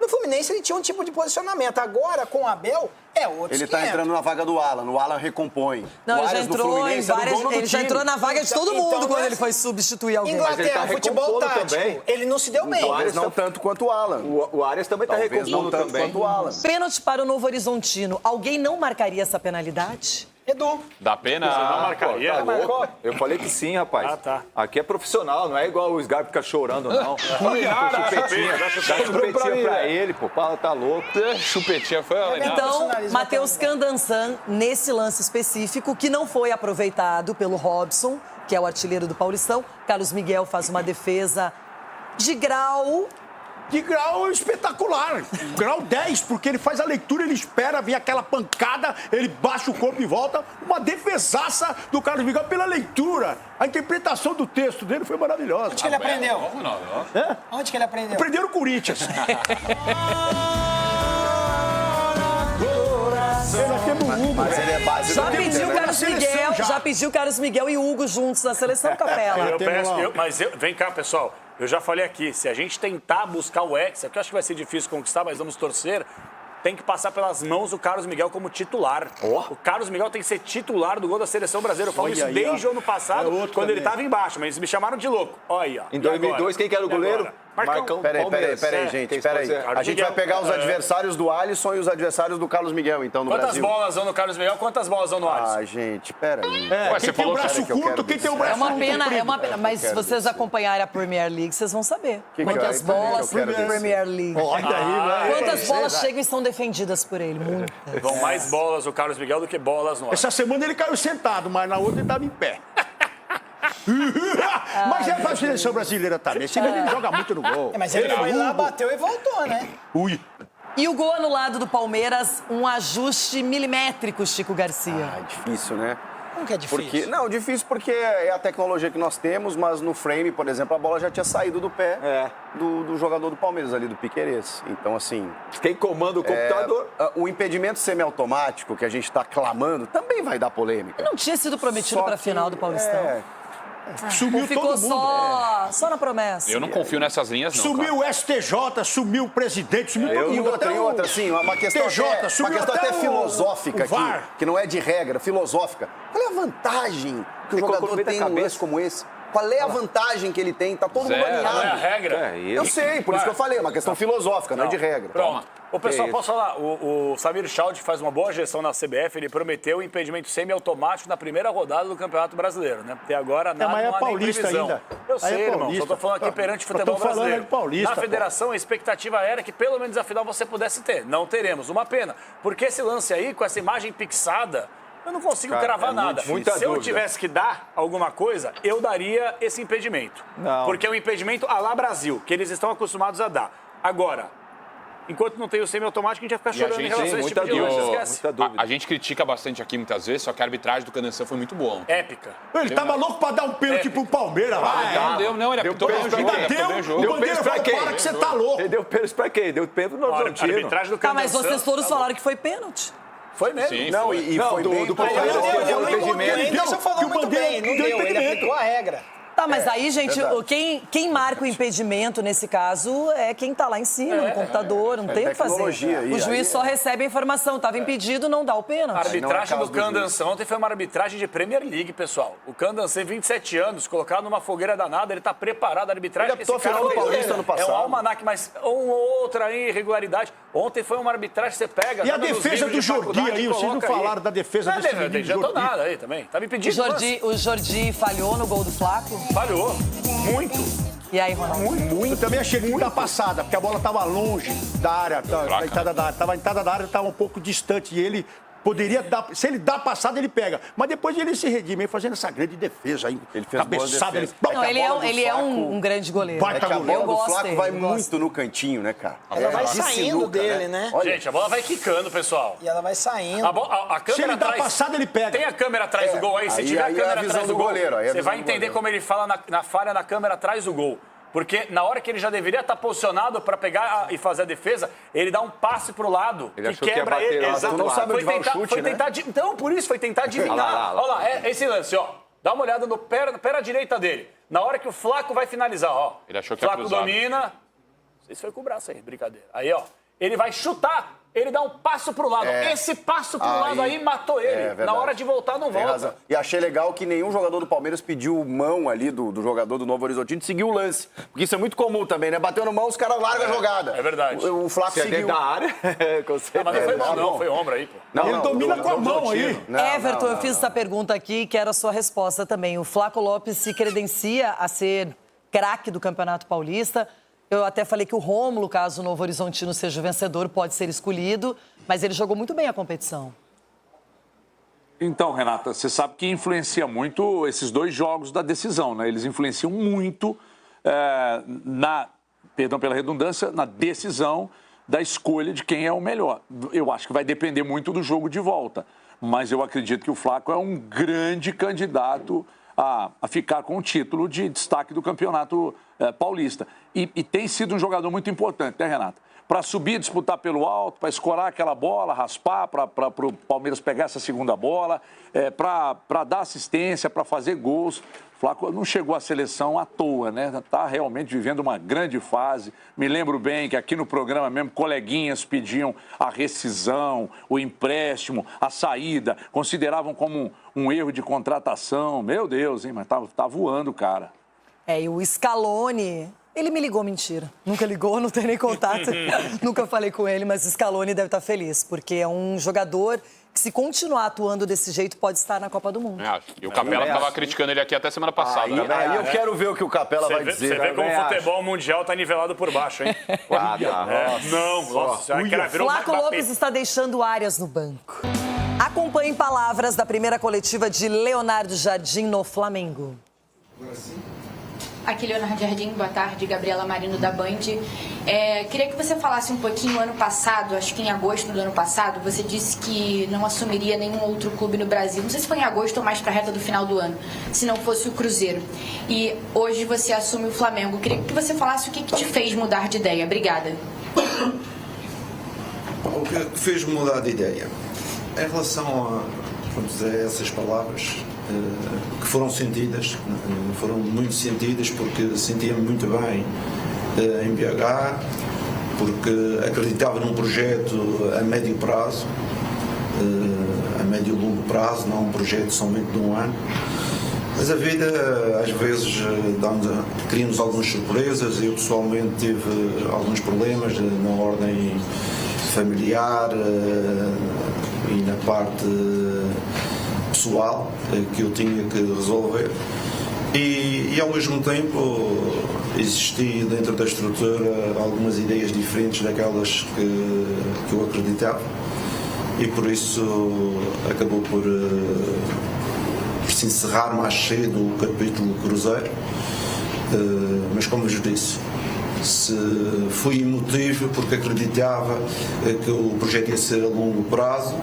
Fluminense ele tinha um tipo de posicionamento. Agora, com o Abel, é outro Ele tá entrando na vaga do Alan. O Alan recompõe. Não, o ele já Arias no entrou Fluminense em várias. era o dono do Ele já time. entrou na vaga de todo mundo quando ele foi substituir alguém. Inglaterra, futebol tático. Ele não se deu bem. O Arias não tanto quanto o Alan. O Arias também tá recompondo também. Quanto o Alan. Pênalti para o Novo Horizontino. Alguém não marcaria essa penalidade? Edu. Dá pena? Você não marcaria? Tá louco? Eu falei que sim, rapaz. Ah, tá. Aqui é profissional, não é igual o Sgar ficar chorando, não. Dá chupetinha pra ele, pô. Tá louco. Chupetinha foi legal. Então, Matheus Candansan, nesse lance específico, que não foi aproveitado pelo Robson, que é o artilheiro do Paulistão, Carlos Miguel faz uma defesa de grau... De grau espetacular. Grau 10, porque ele faz a leitura, ele espera vir aquela pancada, ele baixa o corpo e volta. Uma defesaça do Carlos Miguel pela leitura. A interpretação do texto dele foi maravilhosa. Onde que ele aprendeu? Onde que ele aprendeu? Aprendeu no Corinthians. Mas ele é base Já do pediu né? Carlos Miguel, já pediu Carlos Miguel e Hugo juntos na seleção, Capela. Vem cá, pessoal. Eu já falei aqui, se a gente tentar buscar o Hexa, que eu acho que vai ser difícil conquistar, mas vamos torcer, tem que passar pelas mãos do Carlos Miguel como titular. O Carlos Miguel tem que ser titular do gol da seleção brasileira. Eu falo isso desde o ano passado, quando ele estava embaixo, mas eles me chamaram de louco. Olha aí, ó. Em 2002, quem que era o goleiro? Marcão. Peraí, gente, peraí. A gente vai pegar os adversários do Alisson e os adversários do Carlos Miguel, então, no Brasil. Quantas bolas vão no Carlos Miguel, quantas bolas vão no Alisson? Ah, gente, peraí. Quem tem o braço curto, quem tem o braço É uma pena, mas se vocês acompanharem a Premier League, vocês vão saber quantas bolas Premier League. Quantas bolas chegam e são defendidas por ele? Muitas. Vão mais bolas o Carlos Miguel do que bolas no Alisson. Essa semana ele caiu sentado, mas na outra ele estava em pé. Mas é pra seleção brasileira também. Esse menino joga muito no gol. Mas ele foi lá, bateu e voltou, né? Ui. E o gol anulado do Palmeiras, um ajuste milimétrico, Chico Garcia. Ah, difícil, né? Como que é difícil? Difícil porque é a tecnologia que nós temos, mas no frame, por exemplo, a bola já tinha saído do pé do jogador do Palmeiras ali, do Piquerez. Então, assim... Quem comanda o computador? O impedimento semiautomático que a gente está clamando também vai dar polêmica. Não tinha sido prometido para a final do Paulistão. Sumiu ficou todo mundo. Só na promessa. Eu não confio nessas linhas, não. Sumiu o STJ, sumiu o presidente, sumiu todo mundo. E outra, assim, uma questão até filosófica aqui, que não é de regra, filosófica. Qual é a vantagem que o jogador tem num lance como esse? Qual é a vantagem que ele tem? Tá todo mundo alinhado. Não é a regra? Eu sei, por isso que eu falei, é uma questão filosófica, não é de regra. Pronto. Ô, pessoal, posso falar? O Samir Chaldi faz uma boa gestão na CBF, ele prometeu o impedimento semiautomático na primeira rodada do Campeonato Brasileiro, né? Até agora nada, mas é não há nem paulista previsão. ainda. Eu sei, irmão, só tô falando aqui perante o futebol brasileiro. Paulista, na federação, a expectativa era que pelo menos a final você pudesse ter. Não teremos. Uma pena. Porque esse lance aí, com essa imagem pixada, eu não consigo cravar nada. Se eu tivesse que dar alguma coisa, eu daria esse impedimento. Não. Porque é um impedimento à la Brasil, que eles estão acostumados a dar. Agora, enquanto não tem o semiautomático, a gente vai ficar E a chorando em gente relação a esse tipo de lance. Esquece. A gente critica bastante aqui muitas vezes, só que a arbitragem do Candanção foi muito boa. Épica. Ele tava louco pra dar um pênalti pro Palmeiras. Não, ele apitou bem o jogo. Deu pênalti pra quem? Para que você tá louco. Ele deu pênalti pra quem? Deu pênalti no Horizontino. Arbitragem do Tá, mas Candanção. vocês todos falaram que foi pênalti. Foi mesmo. Sim, Não, foi. e foi bem... do Palmeiras Ele impedimento. falou muito bem, não deu, ele aplicou a regra. Tá, mas aí, gente, quem marca o impedimento nesse caso é quem tá lá em cima, no computador, não tem o que fazer. tecnologia aí, O juiz só recebe a informação, tava impedido, não dá o A pênalti. arbitragem Não é do caso do Candanção ontem foi uma arbitragem de Premier League, pessoal. O Candanção, 27 anos, colocado numa fogueira danada, ele tá preparado. A arbitragem Ele apitou a final do fez, Paulista ano é passado. um almanac, mas outra irregularidade. Ontem foi uma arbitragem que você pega... E a anda nos defesa livros do de Jordi faculdade aí, e vocês não coloca aí. falaram da defesa Não, desse menino já tô Jordi. nada aí também. Tá me pedindo. O Jordi falhou no gol do Flaco? Falhou. Muito. E aí, Ronaldo? Eu também achei que da passada, porque a bola estava longe da área, da entrada da área. Estava a entrada da área, estava um pouco distante. E ele poderia dar. Se ele dá a passada, ele pega. Mas depois ele se redime fazendo essa grande defesa aí. Ele fez boa cabeçada, defesa. ele. Não, ele é um grande goleiro. Baita É que a goleiro. bola do gosto Flaco dele, vai eu gosto. muito no cantinho, né, cara? Ela vai De saindo sinuca, dele, né? né? Olha, Gente, a bola vai quicando, pessoal. E ela vai saindo. A câmera Se ele dá a atrás... passada, ele pega. Tem a câmera atrás do gol aí? Se aí- tiver a aí é a câmera visão atrás do do gol, goleiro, aí é a você visão vai do entender goleiro. como ele fala na falha na câmera atrás do gol. Porque na hora que ele já deveria estar posicionado para pegar e fazer a defesa, ele dá um passe pro lado Ele que achou que ia quebra bater ele. lá do Exato. outro lado. sabe onde vai o chute, foi né? tentar Então, por isso, foi tentar adivinhar. Olha lá, esse lance, ó. Dá uma olhada no pé direita dele. Na hora que o Flaco vai finalizar, ó. Ele achou que ia Flaco cruzar. domina. Não sei se foi com o braço aí, brincadeira. Aí, ó. Ele vai chutar, ele dá um passo pro lado. Esse passo pro lado aí matou ele. verdade. Na hora de voltar, não Tem volta. razão. E achei legal que nenhum jogador do Palmeiras pediu mão ali do jogador do Novo Horizontino de seguir o lance. Porque isso é muito comum também, né? Bateu na mão, os caras largam a jogada. É verdade. O Flaco Se é seguiu. dentro da área, com Não, certeza. mas não foi mão, não. Foi ombro aí, pô. Ele domina com a mão aí. Everton, eu fiz essa pergunta aqui, quero a sua resposta também. O Flaco Lopes se credencia a ser craque do Campeonato Paulista. Eu até falei que o Rômulo, caso o Novo Horizontino seja o vencedor, pode ser escolhido, mas ele jogou muito bem a competição. Então, Renata, você sabe que influencia muito esses dois jogos da decisão, né? Eles influenciam muito perdão pela redundância, na decisão da escolha de quem é o melhor. Eu acho que vai depender muito do jogo de volta, mas eu acredito que o Flaco é um grande candidato a ficar com o título de destaque do Campeonato Paulista. E tem sido um jogador muito importante, né, Renata? Para subir, disputar pelo alto, para escorar aquela bola, raspar, para o Palmeiras pegar essa segunda bola, para dar assistência, para fazer gols. Flaco não chegou à seleção à toa, né? Está realmente vivendo uma grande fase. Me lembro bem que aqui no programa mesmo, coleguinhas pediam a rescisão, o empréstimo, a saída, consideravam como um erro de contratação. Meu Deus, hein? Mas tá voando, cara. E o Scaloni, ele me ligou, mentira. Nunca ligou, não tem nem contato. Nunca falei com ele, mas o Scaloni deve estar feliz, porque é um jogador que, se continuar atuando desse jeito, pode estar na Copa do Mundo. E o Capela estava criticando ele aqui até semana passada. Aí eu quero ver o que o Capela vai dizer. Você vê como o futebol mundial tá nivelado por baixo, hein? Nossa, Flaco Lopes está deixando áreas no banco. Acompanhe palavras da primeira coletiva de Leonardo Jardim no Flamengo. Aqui, Leonardo Jardim, boa tarde, Gabriela Marino da Band. Queria que você falasse um pouquinho, ano passado, acho que em agosto do ano passado, você disse que não assumiria nenhum outro clube no Brasil. Não sei se foi em agosto ou mais para a reta do final do ano, se não fosse o Cruzeiro. E hoje você assume o Flamengo. Queria que você falasse o que te fez mudar de ideia. Obrigada. O que fez mudar de ideia? Em relação a essas palavras que foram sentidas, foram muito sentidas porque sentia-me muito bem em BH, porque acreditava num projeto a médio prazo, a médio e longo prazo, não um projeto somente de um ano. Mas a vida, às vezes, cria-nos algumas surpresas. Eu, pessoalmente, tive alguns problemas na ordem familiar e na parte pessoal que eu tinha que resolver. E ao mesmo tempo, existia dentro da estrutura algumas ideias diferentes daquelas que eu acreditava. E por isso acabou por se encerrar mais cedo o capítulo Cruzeiro, mas como vos disse, se fui emotivo porque acreditava que o projeto ia ser a longo prazo,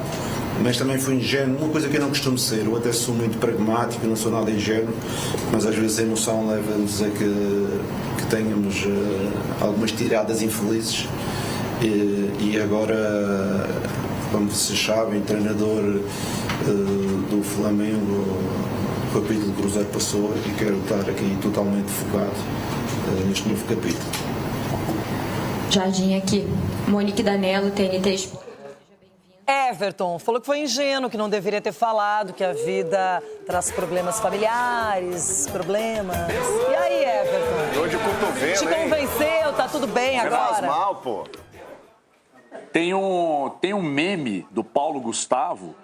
mas também fui ingênuo, uma coisa que eu não costumo ser. Eu até sou muito pragmático, não sou nada ingênuo, mas às vezes a emoção leva-nos a que tenhamos algumas tiradas infelizes. E agora, como vocês sabem, o treinador do Flamengo, o capítulo do Cruzeiro passou, e quero estar aqui totalmente focado neste novo capítulo. Jardim aqui. Monique Danello, TNT Esporte. Everton falou que foi ingênuo, que não deveria ter falado, que a vida traz problemas familiares, problemas. E aí, Everton? Dor de cotovelo, Te convenceu? Tá tudo bem Você agora? faz mal, pô. Tem um meme do Paulo Gustavo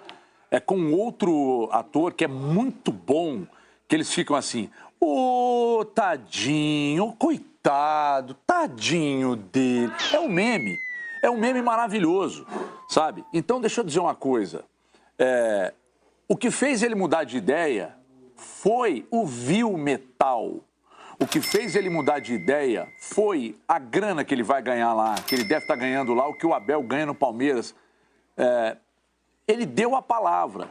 com outro ator que é muito bom, que eles ficam assim, ô, tadinho, coitado, tadinho dele. É um meme maravilhoso, sabe? Então, deixa eu dizer uma coisa. O que fez ele mudar de ideia foi o vil metal. O que fez ele mudar de ideia foi a grana que ele vai ganhar lá, que ele deve estar ganhando lá, o que o Abel ganha no Palmeiras. Ele deu a palavra.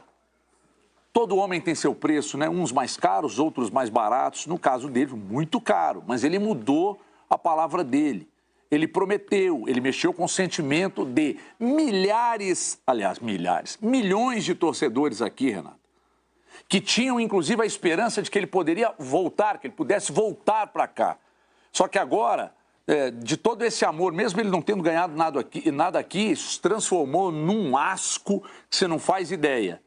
Todo homem tem seu preço, né? Uns mais caros, outros mais baratos. No caso dele, muito caro. Mas ele mudou a palavra dele. Ele prometeu, ele mexeu com o sentimento de milhões de torcedores aqui, Renato, que tinham, inclusive, a esperança de que ele poderia voltar, que ele pudesse voltar para cá. Só que agora, de todo esse amor, mesmo ele não tendo ganhado nada aqui, isso se transformou num asco que você não faz ideia.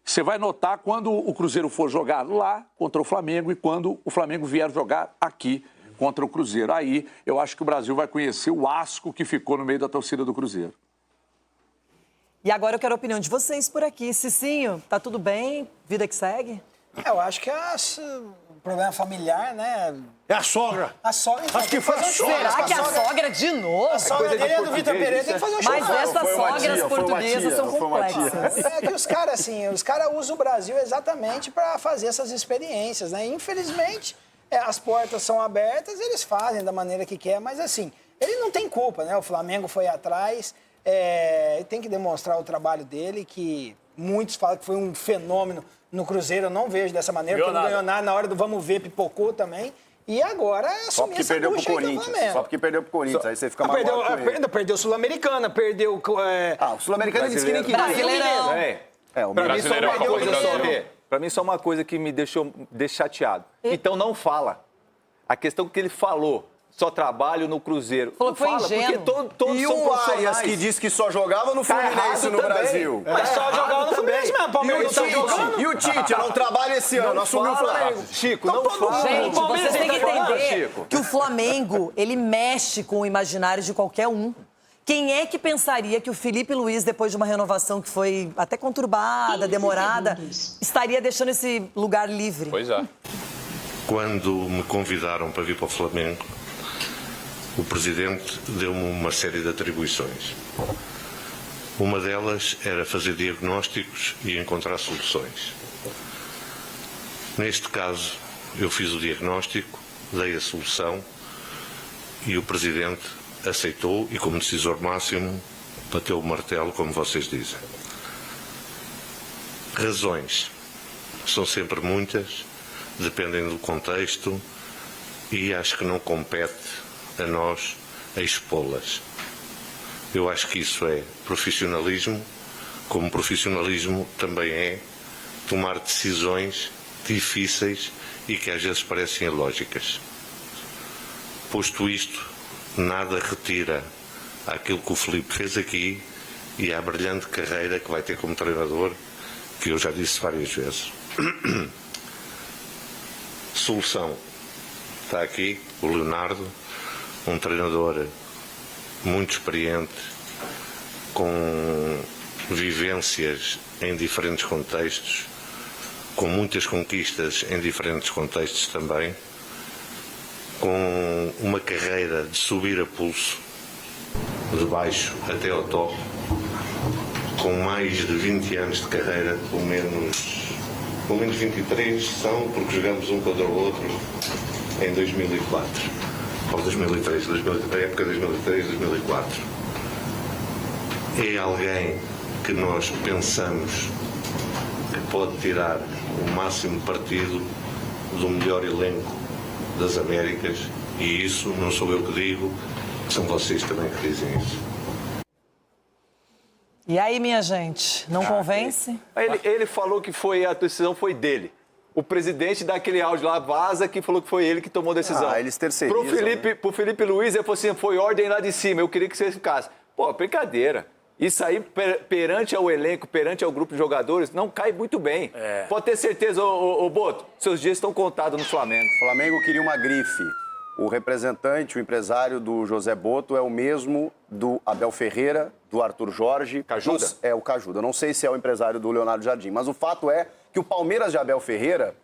Você vai notar quando o Cruzeiro for jogar lá contra o Flamengo e quando o Flamengo vier jogar aqui contra o Cruzeiro. Aí eu acho que o Brasil vai conhecer o asco que ficou no meio da torcida do Cruzeiro. E agora eu quero a opinião de vocês por aqui. Cicinho, tá tudo bem? Vida que segue? Eu acho que o problema familiar, né? É a sogra. A sogra. Acho que foi a sogra. Será que a sogra de novo? A sogra dele é do Vitor Pereira, tem que fazer um show. Mas essas sogras portuguesas são complexas. É que os caras, assim, usam o Brasil exatamente para fazer essas experiências, né? Infelizmente, as portas são abertas, eles fazem da maneira que quer, mas assim, ele não tem culpa, né? O Flamengo foi atrás, tem que demonstrar o trabalho dele, que muitos falam que foi um fenômeno no Cruzeiro, eu não vejo dessa maneira, porque não ganhou nada, na hora do vamos ver, pipocou também. E agora é só porque perdeu pro Corinthians. Só porque perdeu pro Corinthians. Aí você fica magoado. Perdeu Sul-Americana, perdeu. O Sul-Americana disse que nem queria. O brasileiro é uma coisa só. Pra mim, só uma coisa que me deixa chateado. Então não fala. A questão que ele falou. Só trabalho no Cruzeiro. Falou que foi ingênuo. Porque todos e são o Arias, profissionais. que disse que só jogava no Fluminense no Brasil. Mas só jogava no Fluminense mesmo. Palmeiras não tá jogando. E o Tite, não trabalha esse ano, assumiu o Flamengo. Chico, não fala. Gente, vocês têm que entender que o Flamengo, ele mexe com o imaginário de qualquer um. Quem é que pensaria que o Felipe Luiz, depois de uma renovação que foi até conturbada, demorada, estaria deixando esse lugar livre? Pois é. Quando me convidaram para vir para o Flamengo, o Presidente deu-me uma série de atribuições. Uma delas era fazer diagnósticos e encontrar soluções. Neste caso, eu fiz o diagnóstico, dei a solução e o Presidente aceitou e, como decisor máximo, bateu o martelo, como vocês dizem. Razões são sempre muitas, dependem do contexto e acho que não compete a nós a expô-las. Eu acho que isso é profissionalismo, como profissionalismo também é tomar decisões difíceis e que às vezes parecem ilógicas. Posto isto, nada retira aquilo que o Filipe fez aqui e a brilhante carreira que vai ter como treinador, que eu já disse várias vezes. Solução. Está aqui o Leonardo, um treinador muito experiente, com vivências em diferentes contextos, com muitas conquistas em diferentes contextos também, com uma carreira de subir a pulso, de baixo até ao top, com mais de 20 anos de carreira, pelo menos 23 são, porque jogamos um contra o outro em 2004. Para 2003, a época de 2003, 2004. É alguém que nós pensamos que pode tirar o máximo partido do melhor elenco das Américas, e isso não sou eu que digo, são vocês também que dizem isso. E aí, minha gente, não convence? Ele falou que a decisão foi dele. O presidente daquele áudio lá, vaza, que falou que foi ele que tomou a decisão. Eles terceirizam. Pro Felipe Luiz, ele falou assim, foi ordem lá de cima, eu queria que você ficasse. Pô, brincadeira. Isso aí, perante ao elenco, perante ao grupo de jogadores, não cai muito bem. Pode ter certeza, ô Boto, seus dias estão contados no Flamengo. O Flamengo queria uma grife. O representante, o empresário do José Boto é o mesmo do Abel Ferreira, do Arthur Jorge. Cajuda? É o Cajuda. Não sei se é o empresário do Leonardo Jardim, mas o fato é que o Palmeiras de Abel Ferreira...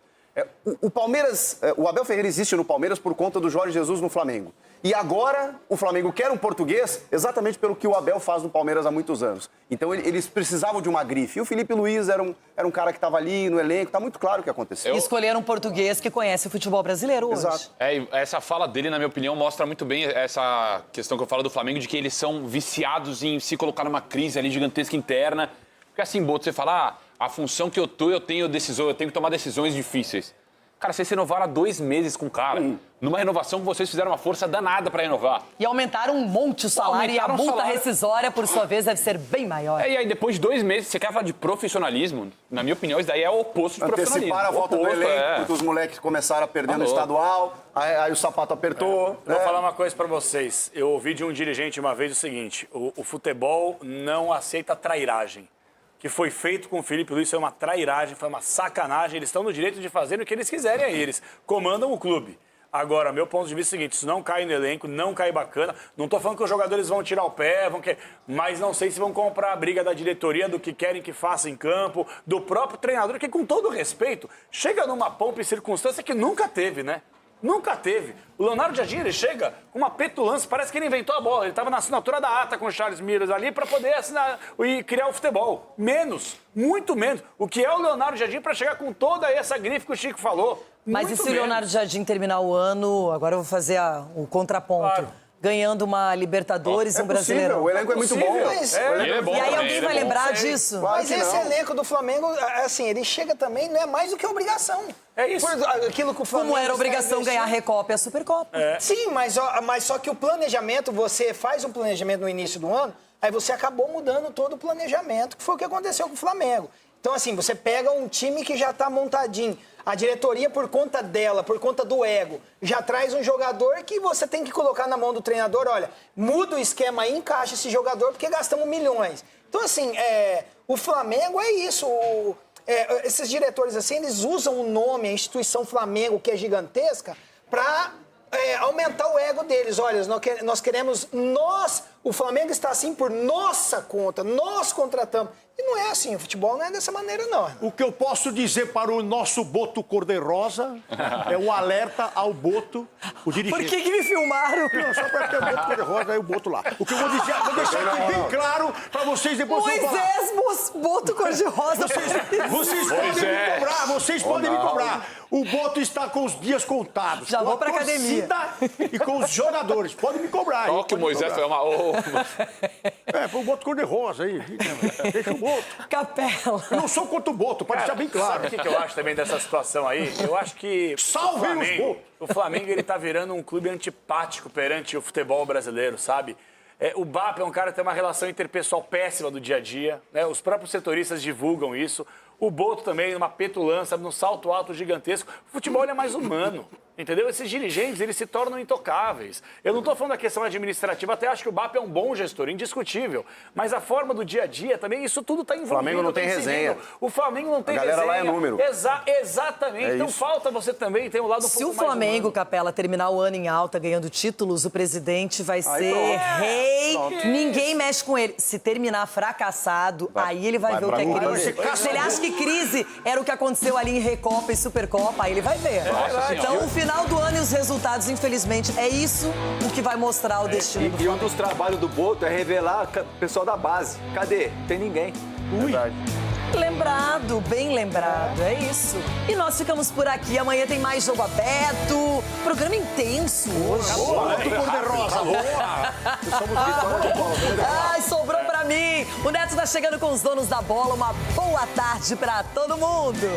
O Abel Ferreira existe no Palmeiras por conta do Jorge Jesus no Flamengo. E agora o Flamengo quer um português exatamente pelo que o Abel faz no Palmeiras há muitos anos. Então eles precisavam de uma grife. E o Felipe Luiz era um cara que estava ali no elenco. Está muito claro o que aconteceu. E escolheram um português que conhece o futebol brasileiro hoje. Exato. Essa fala dele, na minha opinião, mostra muito bem essa questão que eu falo do Flamengo, de que eles são viciados em se colocar numa crise ali gigantesca interna. Porque assim, Boto, você fala, a função que eu tenho que tomar decisões difíceis. Cara, vocês renovaram há 2 meses com o cara. Numa renovação que vocês fizeram uma força danada para renovar. E aumentaram um monte o salário, e a multa rescisória, por sua vez, deve ser bem maior. E aí, depois de 2 meses, você quer falar de profissionalismo? Na minha opinião, isso daí é o oposto de profissionalismo. Anteciparam a volta do elenco, porque os moleques começaram a perder no estadual, aí o sapato apertou. Vou falar uma coisa pra vocês. Eu ouvi de um dirigente uma vez o seguinte, o futebol não aceita trairagem. Que foi feito com o Felipe Luiz foi uma trairagem, foi uma sacanagem. Eles estão no direito de fazer o que eles quiserem aí. Eles comandam o clube. Agora, meu ponto de vista é o seguinte, isso não cai no elenco, não cai bacana. Não tô falando que os jogadores vão tirar o pé, mas não sei se vão comprar a briga da diretoria, do que querem que faça em campo, do próprio treinador, que com todo respeito, chega numa pompa e circunstância que nunca teve, né? Nunca teve. O Leonardo Jardim, ele chega com uma petulância, parece que ele inventou a bola. Ele estava na assinatura da ata com o Charles Miller ali para poder assinar e criar o futebol. Menos, muito menos. O que é o Leonardo Jardim para chegar com toda essa grife que o Chico falou? Mas Muito e se o Leonardo Jardim terminar o ano, agora eu vou fazer o contraponto, ganhando uma Libertadores e um Brasileiro? O elenco é muito bom. E aí alguém vai lembrar disso? Mas esse elenco do Flamengo, assim, ele chega também, não é mais do que obrigação. É isso. Aquilo que o Flamengo Como era obrigação ganhar a Recopa e a Supercopa. Sim, mas só que o planejamento, você faz um planejamento no início do ano, aí você acabou mudando todo o planejamento, que foi o que aconteceu com o Flamengo. Então, assim, você pega um time que já está montadinho, a diretoria, por conta dela, por conta do ego, já traz um jogador que você tem que colocar na mão do treinador, olha, muda o esquema aí, encaixa esse jogador, porque gastamos milhões. Então, assim, o Flamengo é isso, esses diretores, assim, eles usam o nome, a instituição Flamengo, que é gigantesca, para aumentar o ego deles. Olha, nós queremos, o Flamengo está assim por nossa conta, nós contratamos. E não é assim, o futebol não é dessa maneira, não. O que eu posso dizer para o nosso Boto Cor-de-Rosa é um alerta ao Boto, o dirigente. Por que me filmaram? Não, só para ter o Boto Cor-de-Rosa e o Boto lá. O que eu vou dizer, vou deixar aqui bem claro para vocês depois eu falar. Moisés Boto Cor-de-Rosa. Vocês podem me cobrar. O Boto está com os dias contados. Já vou pra academia. E com os jogadores. Podem me cobrar. Só que o Moisés foi uma honra. Foi o Boto Cor-de-Rosa aí. Deixa o Boto. Capela. Eu não sou contra o Boto, pode deixar bem claro. Sabe o que eu acho também dessa situação aí? Eu acho que o Flamengo ele tá virando um clube antipático perante o futebol brasileiro, sabe? O BAP é um cara que tem uma relação interpessoal péssima do dia a dia, né? Os próprios setoristas divulgam isso. O Boto também, numa petulância, num salto alto gigantesco. O futebol é mais humano, entendeu? Esses dirigentes, eles se tornam intocáveis. Eu não estou falando da questão administrativa, até acho que o BAP é um bom gestor, indiscutível. Mas a forma do dia a dia também, isso tudo está envolvido. O Flamengo não tem resenha. O Flamengo não tem resenha. A galera resenha. lá é número. Exatamente. Então falta você também ter um lado um pouco mais Se o Flamengo, humano. Capela, terminar o ano em alta, ganhando títulos, o presidente vai ser rei. Ninguém mexe com ele. Se terminar fracassado, aí ele vai ver o que é crise. Se ele acha que crise era o que aconteceu ali em Recopa e Supercopa, aí ele vai ver. Então, o final do ano e os resultados, infelizmente, é isso o que vai mostrar o destino do Flamengo. E um dos trabalhos do Boto é revelar o pessoal da base. Cadê? Não tem ninguém. Verdade. Lembrado, bem lembrado, é isso. E nós ficamos por aqui. Amanhã tem mais Jogo Aberto. Programa intenso hoje. Ai, sobrou pra mim. O Neto tá chegando com os donos da bola. Uma boa tarde pra todo mundo.